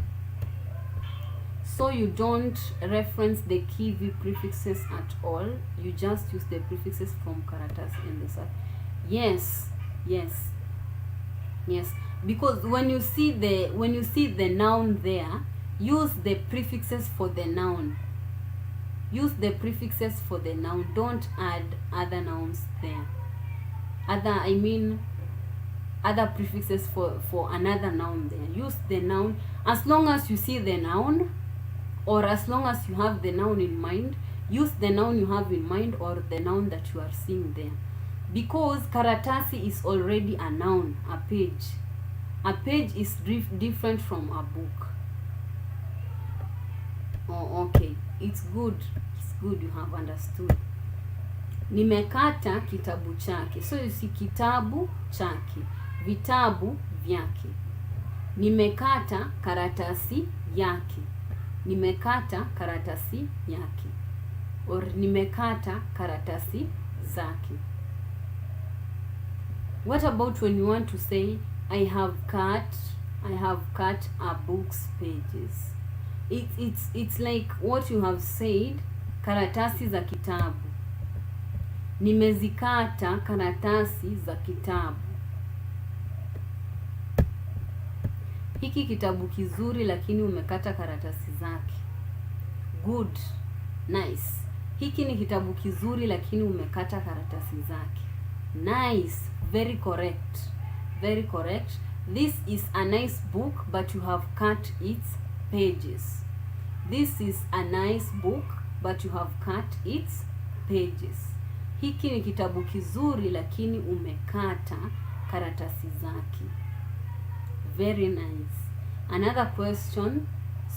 Speaker 1: so you don't reference the KI-VI prefixes at all. You just use the prefixes from karatasi in the side. Yes. Because when you see the noun there, use the prefixes for the noun. Use the prefixes for the noun. Don't add other nouns there. Other prefixes for another noun there. Use the noun as long as you see the noun, or as long as you have the noun in mind. Use the noun you have in mind or the noun that you are seeing there. Because karatasi is already a noun, a page. A page is different from a book. Oh, okay. It's good. It's good you have understood. Nimekata kitabu chake. So you see kitabu chake. Vitabu vyake. Nimekata karatasi yake. Nimekata karatasi yake. Or nimekata karatasi zake. What about when you want to say I have cut a book's pages? It's like what you have said, karatasi za kitabu. Nimezikata karatasi za kitabu. Hiki kitabu kizuri lakini umekata karatasi zake. Good. Nice. Hiki ni kitabu kizuri lakini umekata karatasi zake. Nice. Very correct. Very correct. This is a nice book but you have cut its pages. This is a nice book but you have cut its pages. Hiki ni kitabu kizuri lakini umekata karatasi zake. Very nice. Another question,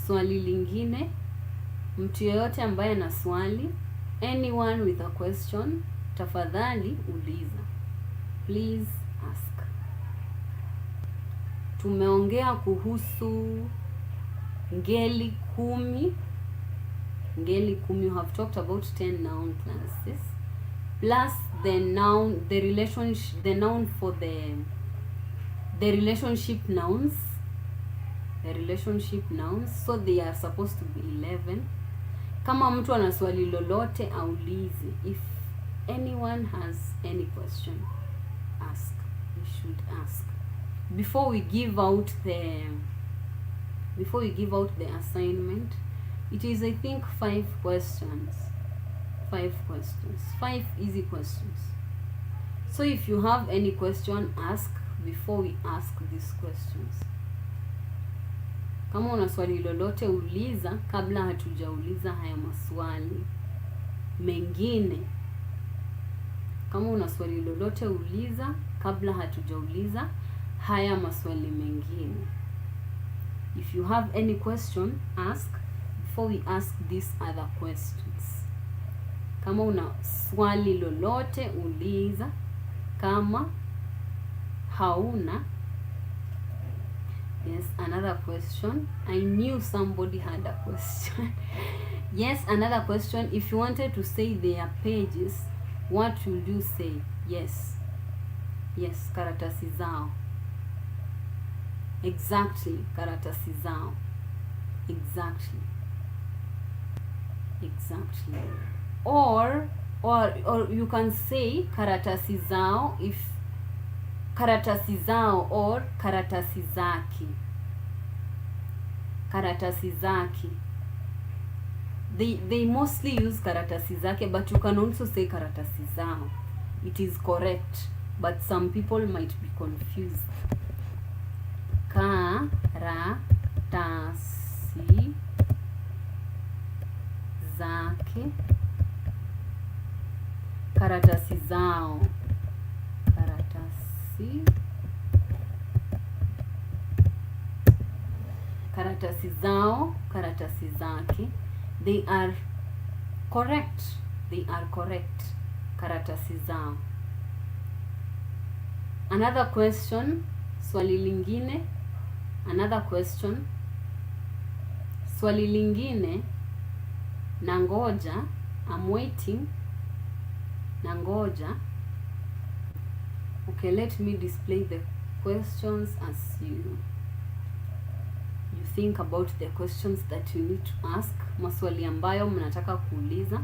Speaker 1: swali lingine. Mtu yeyote ambaye ana swali, anyone with a question, tafadhali uliza. Please ask. Tumeongea kuhusu ngeli 10. Ngeli 10, you have talked about 10 noun classes plus the noun, the relationship, the noun for the relationship nouns. The relationship nouns, so they are supposed to be 11. Kama mtu ana swali lolote aulize. If anyone has any question, ask. You should ask. Before we give out the assignment, it is, I think, 5 questions. 5 questions. 5 easy questions. So if you have any question, ask before we ask these questions. Kama una swali lolote uliza kabla hatujauliza haya maswali mengine. Kama una swali lolote uliza kabla hatujauliza haya maswali mengine. If you have any question, ask before we ask these other questions. Kama una swali lolote uliza. Kama hauna. Yes, another question. I knew somebody had a question. Yes, another question. If you wanted to say their pages, what would you say? Yes. Yes, karatasi zao. Exactly, karatasi zao. Exactly. Exactly. Or you can say karatasi zao if karatasi zao or karatasi zake. Karatasi zake. They mostly use karatasi zake, but you can also say karatasi zao. It is correct, but some people might be confused. Karatasi zake. Karatasi zao. Karatasi zao, karatasi zake. They are correct. They are correct. Karatasi zao. Another question. Swali lingine. Another question. Swali lingine. Nangoja. I'm waiting. Nangoja. Okay, let me display the questions as you think about the questions that you need to ask. Maswali ambayo mnataka kuuliza.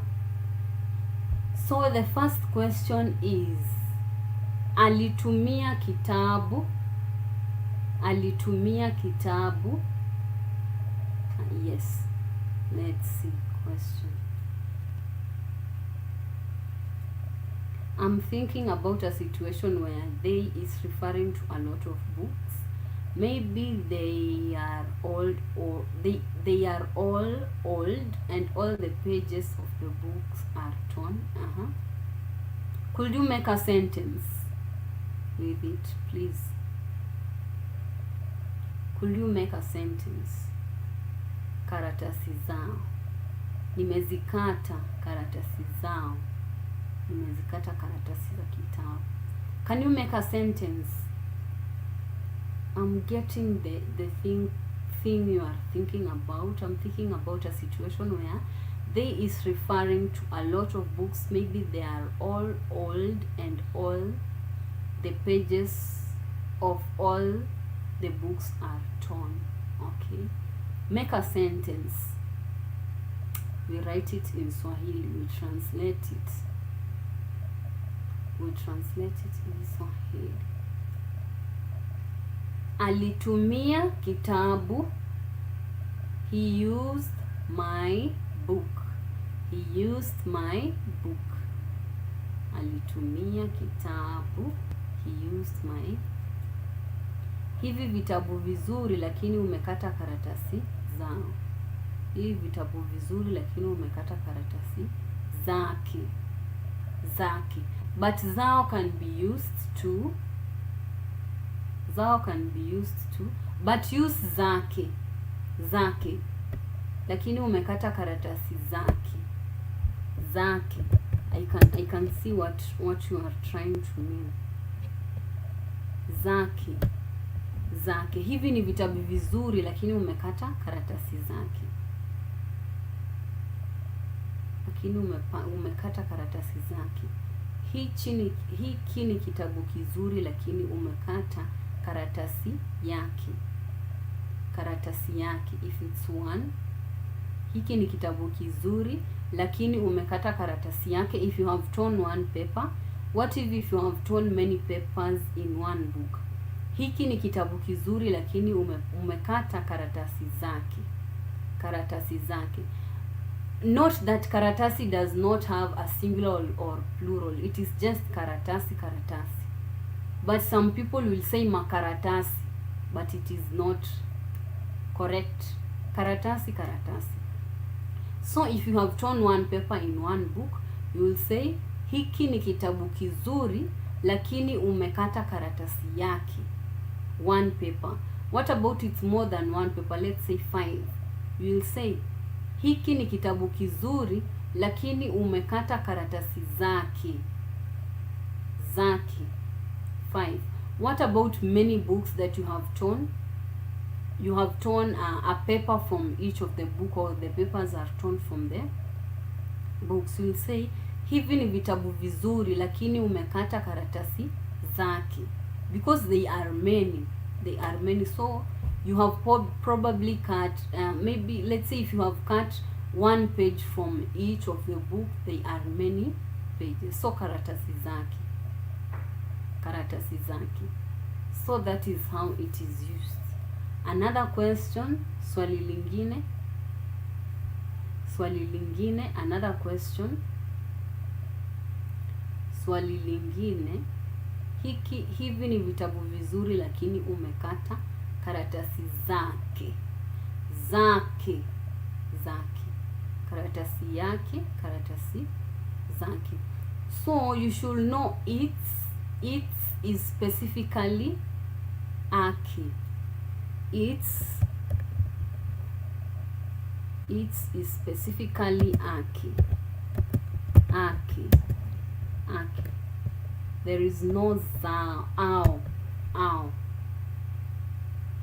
Speaker 1: So the first question is, alitumia kitabu. Alitumia kitabu. Yes. Let's see question. I'm thinking about a situation where they is referring to a lot of books. Maybe they are old, or they are all old and all the pages of the books are torn. Could you make a sentence with it, please? Could you make a sentence? Karatasi zao. Nimezikata karatasi zao. Nimezikata karatasi za kitabu. Can you make a sentence? I'm getting the thing you are thinking about. I'm thinking about a situation where they is referring to a lot of books. Maybe they are all old and all the pages of all the books are torn. Okay. Make a sentence. We write it in Swahili. We translate it. We translate it in Swahili. alitumia kitabu. He used my book. He used my book. Alitumia kitabu. He used my. Hivi vitabu vizuri lakini umekata karatasi zao. Hivi vitabu vizuri lakini umekata karatasi zake. Zake. But zao can be used to. Zao can be used to. But use zake. Zake. Lakini umekata karatasi zake. Zake. I can see what you are trying to mean. Zake. Zake. Hivi ni vitabu vizuri lakini umekata karatasi zake. Lakini umekata karatasi zake. Hiki ni kitabu kizuri lakini umekata karatasi yake. Karatasi yake. If it's one. Hiki ni kitabu kizuri lakini umekata karatasi yake. If you have torn one paper. What if you have torn many papers in one book? Hiki ni kitabu kizuri lakini umekata karatasi zake. Karatasi zake. Note that karatasi does not have a singular or plural. It is just karatasi, karatasi. But some people will say makaratasi, but it is not correct. Karatasi, karatasi. So if you have torn one paper in one book, you will say hiki ni kitabu kizuri lakini umekata karatasi yake. One paper. What about it's more than one paper? Let's say 5. You will say hiki ni kitabu kizuri lakini umekata karatasi zake. Zake. 5. What about many books that you have torn? You have torn a paper from each of the book, or the papers are torn from the books. You will say hivi ni vitabu vizuri lakini umekata karatasi zake. Because they are many. They are many. So you have probably cut, maybe let's say if you have cut one page from each of the book, they are many pages. So karatasi zake. Karatasi zake. So that is how it is used. Another question. Swali lingine. Swali lingine. Another question. Swali lingine. Hivi ni vitabu vizuri lakini umekata karatasi zake. Zake. Zake. Karatasi yake. Karatasi zake. So you should know it is specifically ake. It is specifically ake. Ake. Ake. There is no zao. Ow. Ow.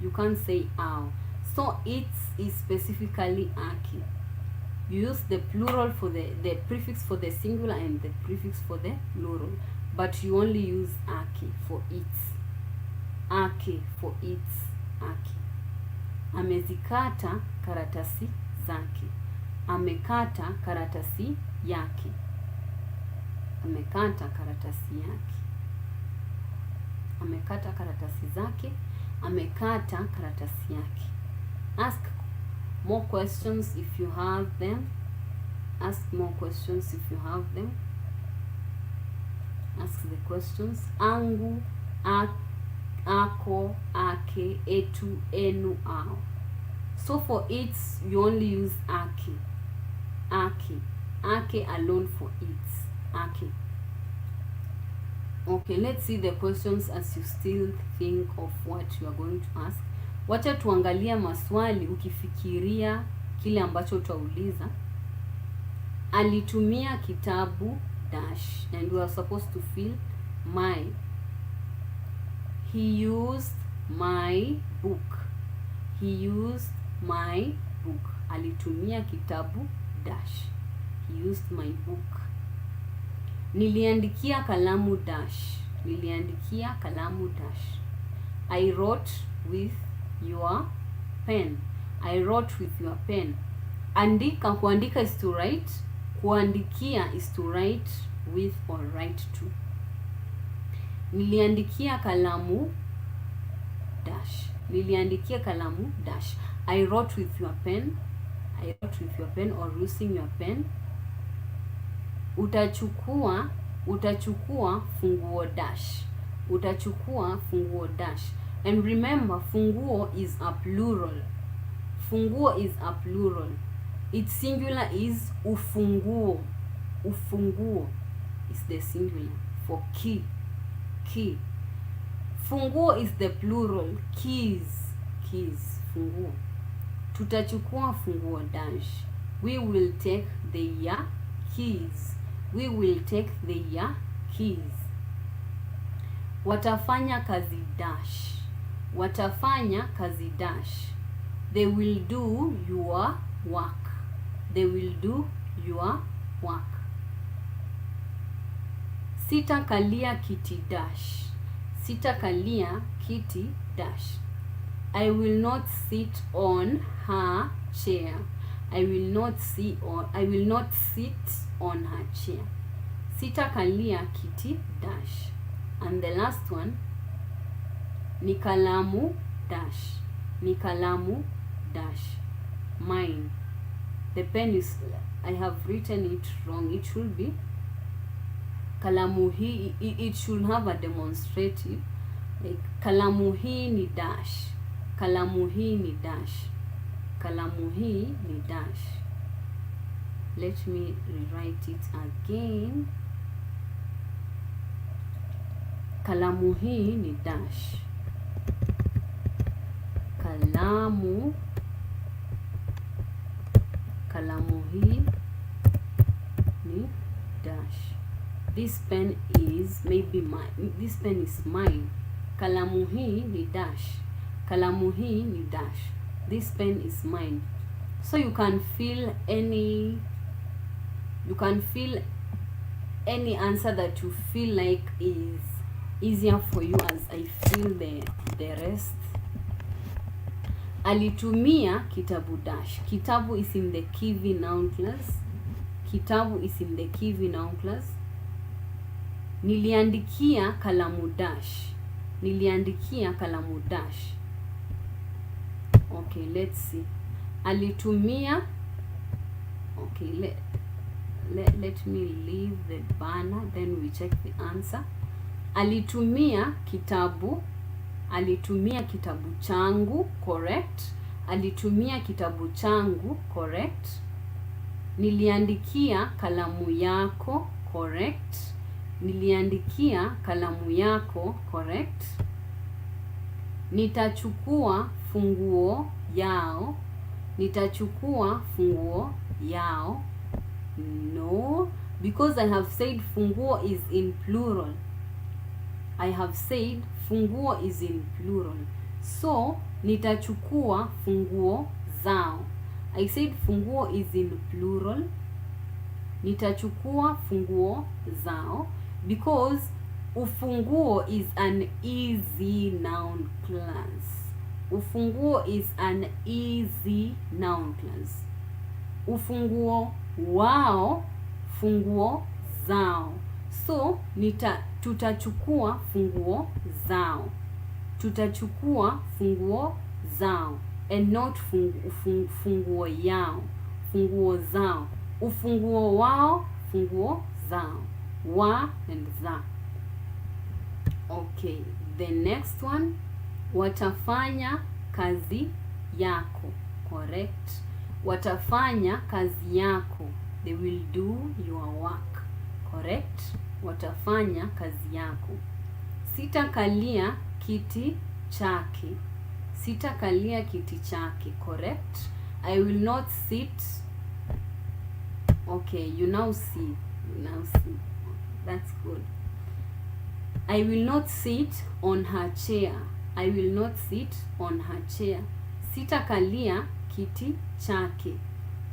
Speaker 1: You can't say ow. So it is specifically ake. You use the plural for the prefix for the singular and the prefix for the plural. But you only use ake for it. Ake for it. Ake. Amezikata karatasi zake. Amekata karatasi yake. Amekata karatasi yake. Amekata karatasi zake. Amekata karatasi yake. Ask more questions if you have them. Ask more questions if you have them. Ask the questions. Angu, ako, ake, etu, enu, ao. So for it, you only use ake. Ake. Ake alone for it. Ake. Okay, let's see the questions as you still think of what you are going to ask. Wacha tuangalia maswali ukifikiria kile ambacho utauliza. Alitumia kitabu dash, and we are supposed to fill my. He used my book. He used my book. Alitumia kitabu dash. He used my book. Niliandikia kalamu dash. Niliandikia kalamu dash. I wrote with your pen. I wrote with your pen. Andika, kuandika is to write. Kuandikia is to write with or write to. Niliandikia kalamu dash. Niliandikia kalamu dash. I wrote with your pen. I wrote with your pen or using your pen. Utachukua funguo dash. Utachukua funguo dash. And remember, funguo is a plural. Funguo is a plural. Its singular is ufunguo. Ufunguo is the singular for key. Key. Funguo is the plural. Keys. Keys. Funguo. Tutachukua funguo dash. We will take the ya keys. We will take the ya keys. Watafanya kazi dash. Watafanya kazi dash. They will do your work. They will do your work. Sitakalia kiti dash. Sitakalia kiti dash. I will not sit on her chair. I will not sit on her chair. Sitakalia kiti dash. And the last one, ni kalamu dash. Ni kalamu dash. Mine. The pen is, I have written it wrong. It should be kalamu hii. It should have a demonstrative. Like, kalamu hii ni dash. Kalamu hii ni dash. Kalamu hii ni dash. Let me rewrite it again. Kalamu hii ni dash. Kalamu hii ni dash. This pen is maybe mine. This pen is mine. Kalamu hii ni dash. Kalamu hii ni dash. This pen is mine. So you can fill any answer that you feel like is easier for you, as I feel the rest. Alitumia kitabu dash. Kitabu is in the KI-VI Noun Class. Kitabu is in the KI-VI Noun Class. Niliandikia kalamu dash. Niliandikia kalamu dash. Okay, let's see. Alitumia. Okay, let me leave the banner, then we check the answer. Alitumia kitabu. Alitumia kitabu changu, correct. Alitumia kitabu changu, correct. Niliandikia kalamu yako, correct. Niliandikia kalamu yako, correct. Nitachukua funguo yao. Nitachukua funguo yao. No, because I have said funguo is in plural. I have said funguo is in plural. So, nitachukua funguo zao. I said funguo is in plural. Nitachukua funguo zao because ufunguo is an easy noun class. Ufunguo is an easy noun class. Ufunguo wao, funguo zao. So, tutachukua funguo zao. Tutachukua funguo zao. And not funguo yao. Funguo zao. Ufunguo wao, funguo zao. Wa and za. Okay, the next one. Watafanya kazi yako. Correct. Watafanya kazi yako. They will do your work. Correct. Watafanya kazi yako. Sitakalia kiti chake. Sitakalia kiti chake. Correct. I will not sit. Okay, you now see. You now see. That's good. I will not sit on her chair. I will not sit on her chair. Sitakalia kiti chake.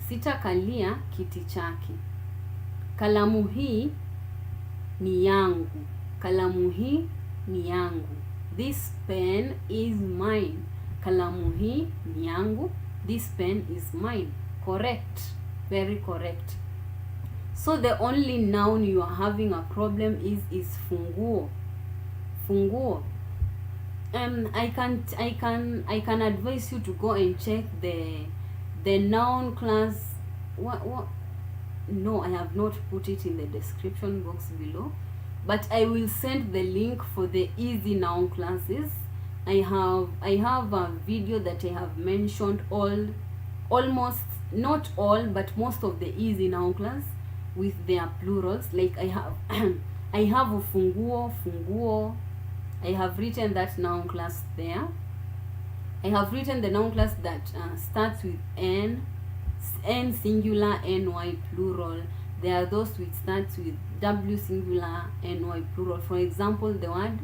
Speaker 1: Sitakalia kiti chake. Kalamu hii ni yangu. Kalamu hii ni yangu. This pen is mine. Kalamu hii ni yangu. This pen is mine. Correct. Very correct. So the only noun you are having a problem is funguo. Funguo. I can advise you to go and check the noun class. What no, I have not put it in the description box below, but I will send the link for the I-ZI noun classes. I have a video that I have mentioned almost, not all, but most of the I-ZI noun class with their plurals. Like I have I have funguo. I have written that noun class there. I have written the noun class that starts with N singular, NY plural. There are those which starts with W singular, NY plural. For example, the word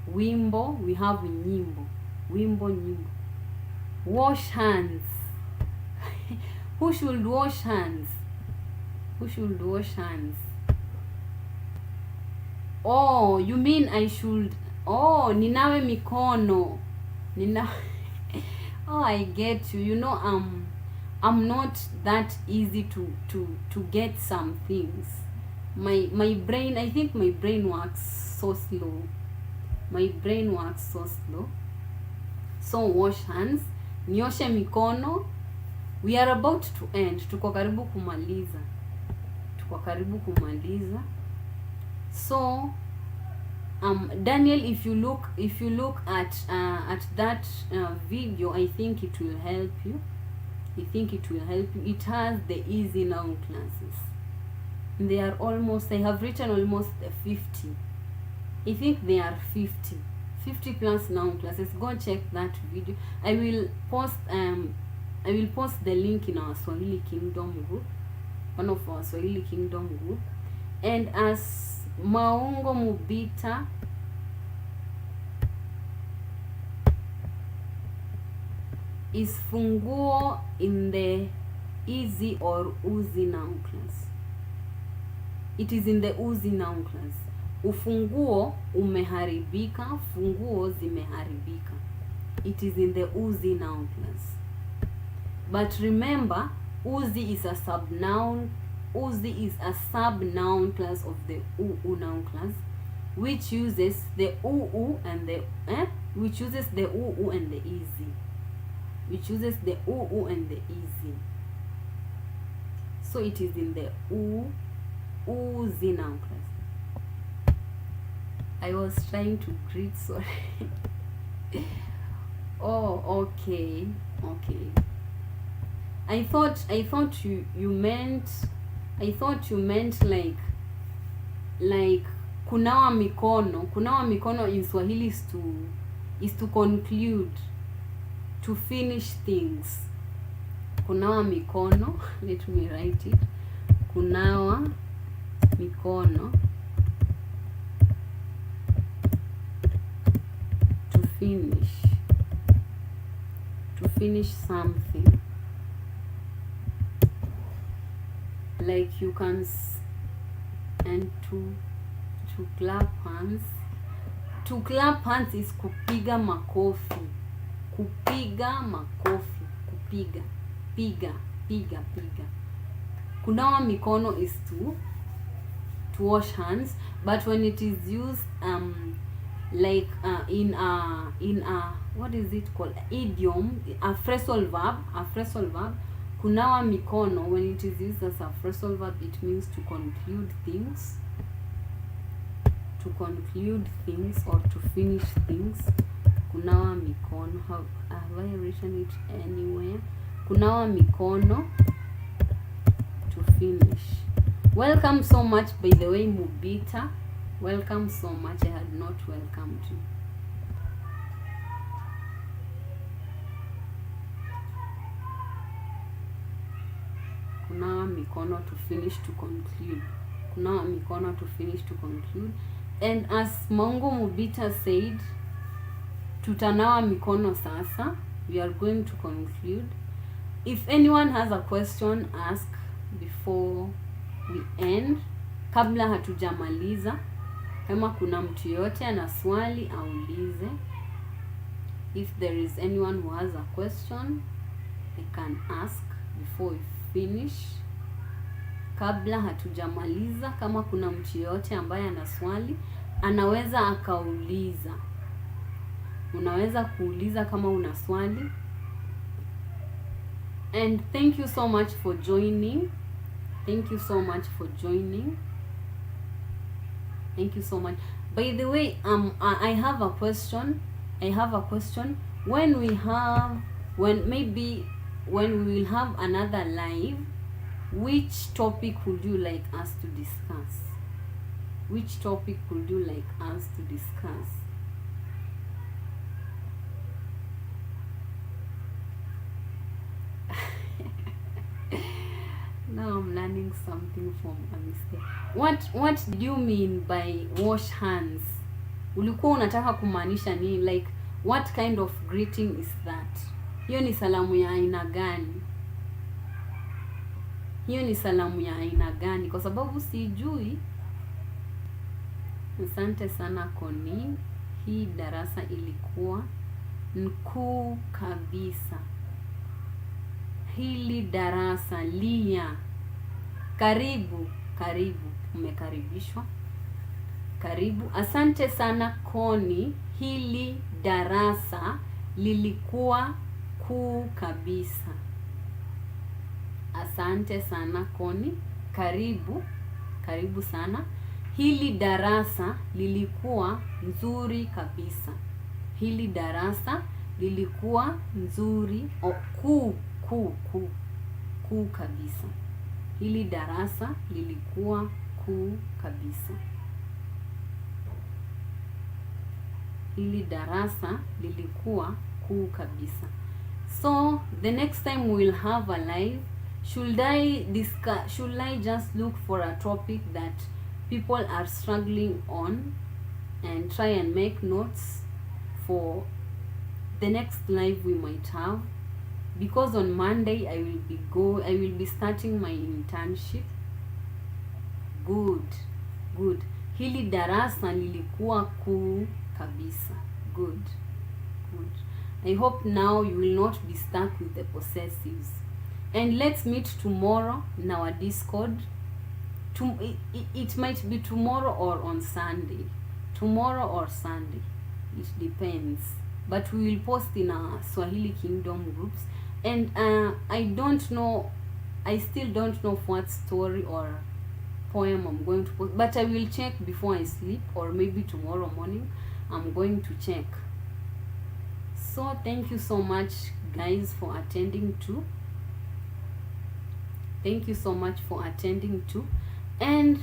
Speaker 1: wimbo, we have nyimbo. Wimbo, nyimbo. Wash hands. Who should wash hands? Who should wash hands? Oh, you mean I should? Oh, ninawe mikono. Oh, I get you. You know, I'm not that easy to get some things. My brain, I think my brain works so slow. My brain works so slow. So wash hands, nioshe mikono. We are about to end. Tuko karibu kumaliza. So Daniel, if you look at that video, I think it will help you. It has the I-ZI noun classes. They are almost, I have written almost 50. I think they are 50 plus noun classes. Go check that video. I will post the link in our Swahili Kingdom group, one of our Swahili Kingdom group. And as Maungo Mubita is funguo in the I-ZI or U-ZI noun class. It is in the U-ZI noun class. Ufunguo umeharibika, funguo zimeharibika. It is in the U-ZI noun class. But remember, U-ZI is a sub-noun. U-ZI is a sub-noun class of the U-U noun class, which uses the U-U and the which uses the U-U and the I-ZI. Which uses the U-U and the I-ZI. So it is in the U-ZI noun class. I was trying to greet, sorry. Oh, okay. I thought you meant like kunawa mikono. Kunawa mikono in Swahili is to conclude, to finish things. Kunawa mikono, let me write it. Kunawa mikono, to finish something. Like you can and to clap hands. To clap hands is kupiga makofi. Kupiga makofi. Piga. Kunawa mikono is to wash hands, but when it is used like in a what is it called, idiom, a phrasal verb, kunawa mikono, when it is used as a phrasal verb, it means to conclude things, or to finish things. Kunawa mikono, have I written it anywhere? Kunawa mikono, to finish. Welcome so much, by the way, Mubita. Welcome so much. I had not welcomed you. Kunawa mikono, to finish, to conclude. Kunawa mikono, to finish, to conclude. And as Mongo Mubita said, tutanawa mikono sasa. We are going to conclude. If anyone has a question, ask before we end. Kabla hatujamaliza. Kama kuna mtu yote ana swali aulize. If there is anyone who has a question, they can ask before we finish. Kabla hatujamaliza, kama kuna mtu yote ambaye ana swali, anaweza akauliza. unaweza kuuliza kama una swali. And thank you so much for joining. Thank you so much for joining. Thank you so much. By the way, I have a question. I have a question. When we will have another live, which topic would you like us to discuss? Which topic would you like us to discuss? Now I'm learning something from a mistake. What did you mean by wash hands? Ulikuwa unataka kumaanisha nini? Like what kind of greeting is that? Hiyo ni salamu ya aina gani? Hiyo ni salamu ya aina gani? Kwa sababu sijui. Asante sana Koni. Hii darasa ilikuwa nkuu kabisa. Hili darasa lia. Karibu, umekaribishwa. Karibu. Asante sana Koni. Hili darasa lilikuwa kuu kabisa. Asante sana Koni. Karibu sana. Hili darasa lilikuwa nzuri kabisa. Hili darasa lilikuwa nzuri kuu kabisa. Hili darasa lilikuwa kuu kabisa. Hili darasa lilikuwa kuu kabisa. So the next time we'll have a live, should I just look for a topic that people are struggling on and try and make notes for the next live we might have? Because on Monday I will be starting my internship. Good. Hili darasa lilikuwa kuu kabisa. Good. I hope now you will not be stuck with the possessives. And let's meet tomorrow in our Discord. It might be tomorrow or on Sunday. Tomorrow or Sunday. It depends. But we will post in our Swahili Kingdom groups. And I still don't know what story or poem I'm going to post. But I will check before I sleep, or maybe tomorrow morning I'm going to check. So thank you so much guys for attending too. Thank you so much for attending too. And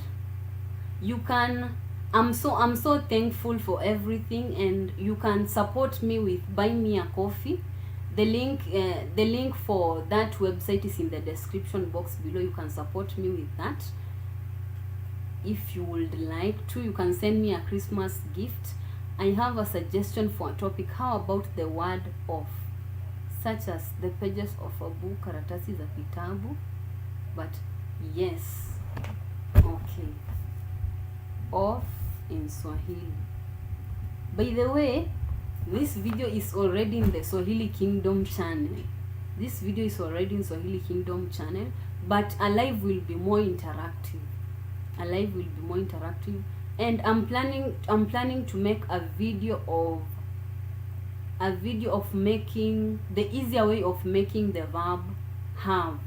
Speaker 1: you can, I'm so thankful for everything, and you can support me with Buy Me a Coffee. The link for that website is in the description box below. You can support me with that if you would like to. You can send me a Christmas gift. I have a suggestion for a topic. How about the word off, such as the pages of a book, karatasi za kitabu? But yes, okay, off in Swahili. By the way, this video is already in the Swahili Kingdom channel. This video is already in Swahili Kingdom channel, but a live will be more interactive. A live will be more interactive. And I'm planning to make a video of making the easier way of making the verb have.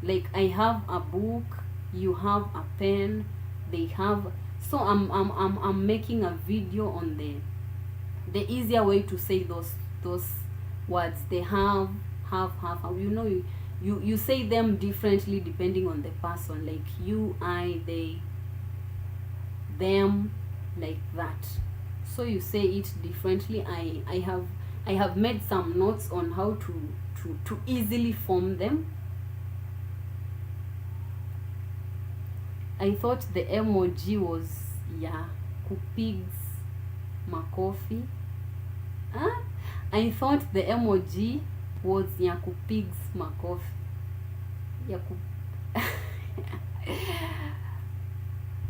Speaker 1: Like I have a book, you have a pen, they have. So I'm making a video on the easier way to say those words. They have. You know, you say them differently depending on the person. Like you, I, they, them, like that. So you say it differently. I have made some notes on how to easily form them. I thought the emoji was ya kupigs makofi. I thought the emoji was ya kupigs makofi.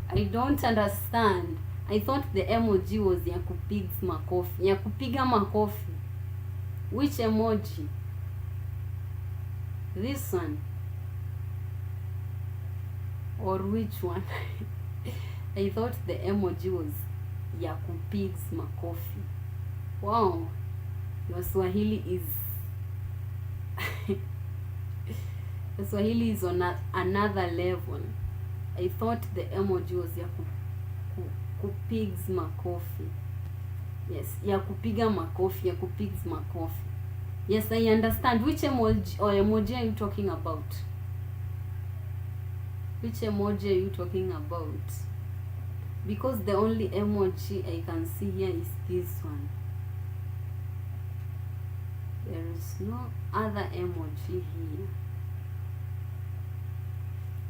Speaker 1: I don't understand. I thought the emoji was ya kupigs makofi. Ya kupiga makofi. Which emoji? This one? Or which one? I thought the emoji was ya kupigs makofi. Wow, Your Swahili is the Swahili is on another level. I thought the emoji was ya kupigs makofi. Yes, ya kupiga makofi, ya kupigs makofi. Yes, I understand. Which emoji are you talking about? Which emoji are you talking about? Because the only emoji I can see here is this one. There is no other emoji here.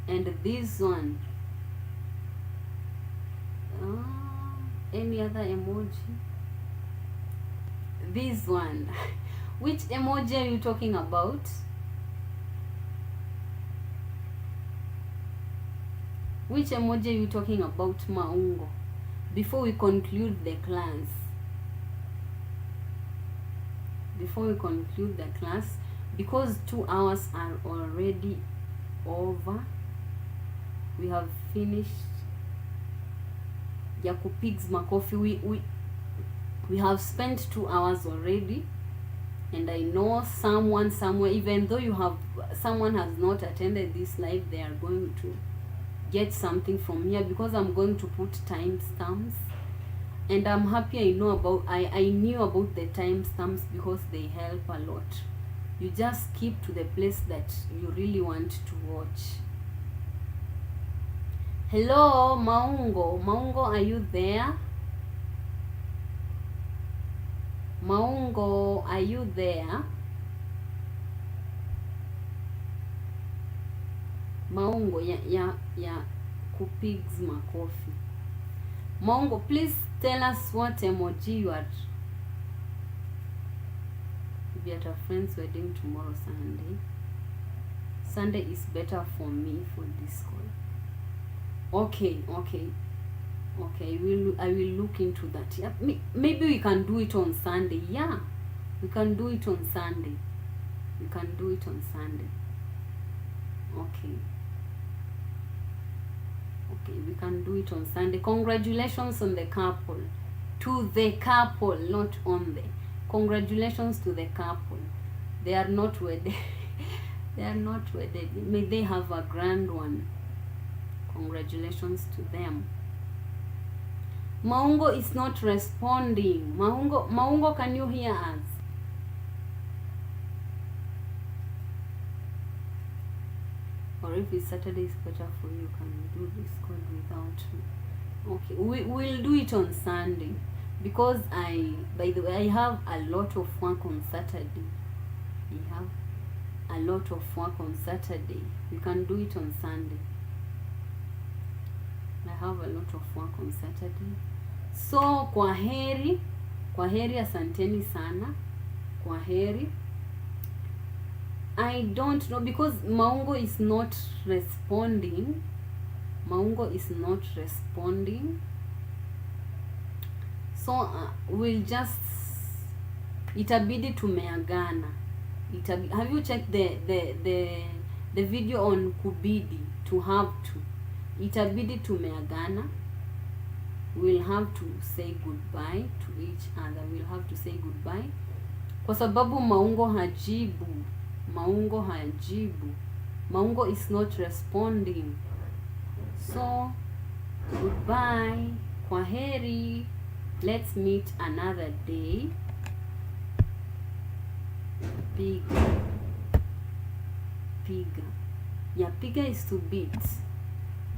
Speaker 1: And this one. Any other emoji? This one. Which emoji are you talking about? Which emoji are you talking about, Maungo? Before we conclude the class. Before we conclude the class, because 2 hours are already over, we have finished ya kupigs makofi. We have spent 2 hours already, and I know someone somewhere, even though someone has not attended this live, they are going to get something from here, because I'm going to put timestamps, and I'm happy I knew about the timestamps, because they help a lot. You just keep to the place that you really want to watch. Hello, Maungo, are you there? Maungo, are you there? Maungo, ya kupigs makofi. Maungo, please tell us what emoji you are. We'll be at a friend's wedding tomorrow, Sunday. Sunday is better for me for this call. Okay. I will look into that. Yeah, maybe we can do it on Sunday. Yeah, we can do it on Sunday. Okay, we can do it on Sunday. Congratulations on the couple. To the couple, not on the. Congratulations to the couple. They are not wedded. They are not wedded. May they have a grand one. Congratulations to them. Maungo is not responding. Maungo, can you hear us? Or if it's Saturday is better for you, can do this call without me? Okay, we'll do it on Sunday, because by the way, I have a lot of work on Saturday. We can do it on Sunday. I have a lot of work on Saturday. So, kwaheri, asanteni sana. Kwaheri. I don't know, because Maungo is not responding. So we'll just, itabidi tumeagana. Have you checked the video on kubidi, to have to? Itabidi tumeagana. We'll have to say goodbye to each other. Kwa sababu Maungo hajibu. Maungo is not responding. So, goodbye. Kwaheri. Let's meet another day. Piga. Yeah, piga is to beat.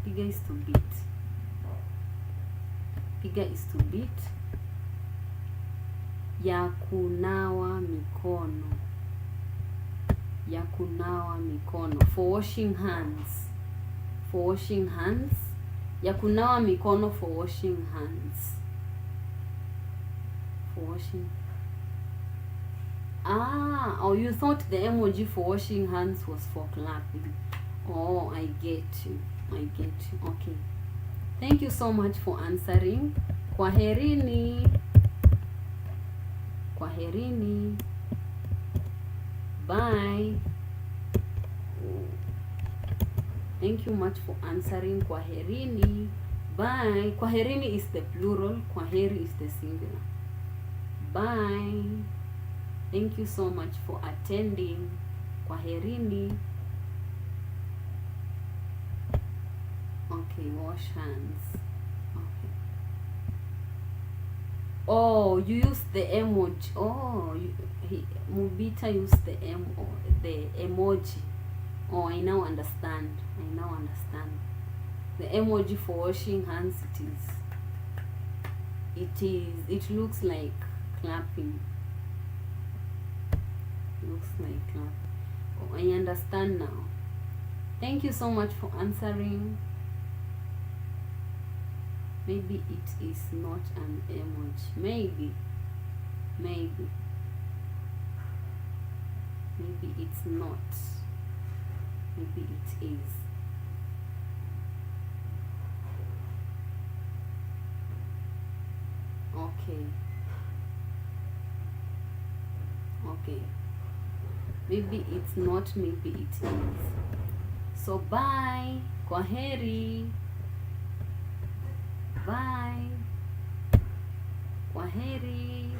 Speaker 1: Piga is to beat. Ya kunawa mikono. For washing hands. Ya kunawa mikono for washing hands. Oh, you thought the emoji for washing hands was for clapping. Oh, I get you. Okay. Thank you so much for answering. Kwaherini. Bye. Thank you much for answering. Kwaherini. Bye. Kwaherini is the plural. Kwaheri is the singular. Bye. Thank you so much for attending. Kwaherini. Okay, wash hands. Okay. Oh, you used the emoji. Oh, Mubita used the emoji. Oh, I now understand. The emoji for washing hands, it looks like clapping. Oh, I understand now. Thank you so much for answering. Maybe it is not an emoji. Maybe it's not. Maybe it is. Okay. Maybe it's not, maybe it is. So bye. Kwaheri. Bye. Kwaheri.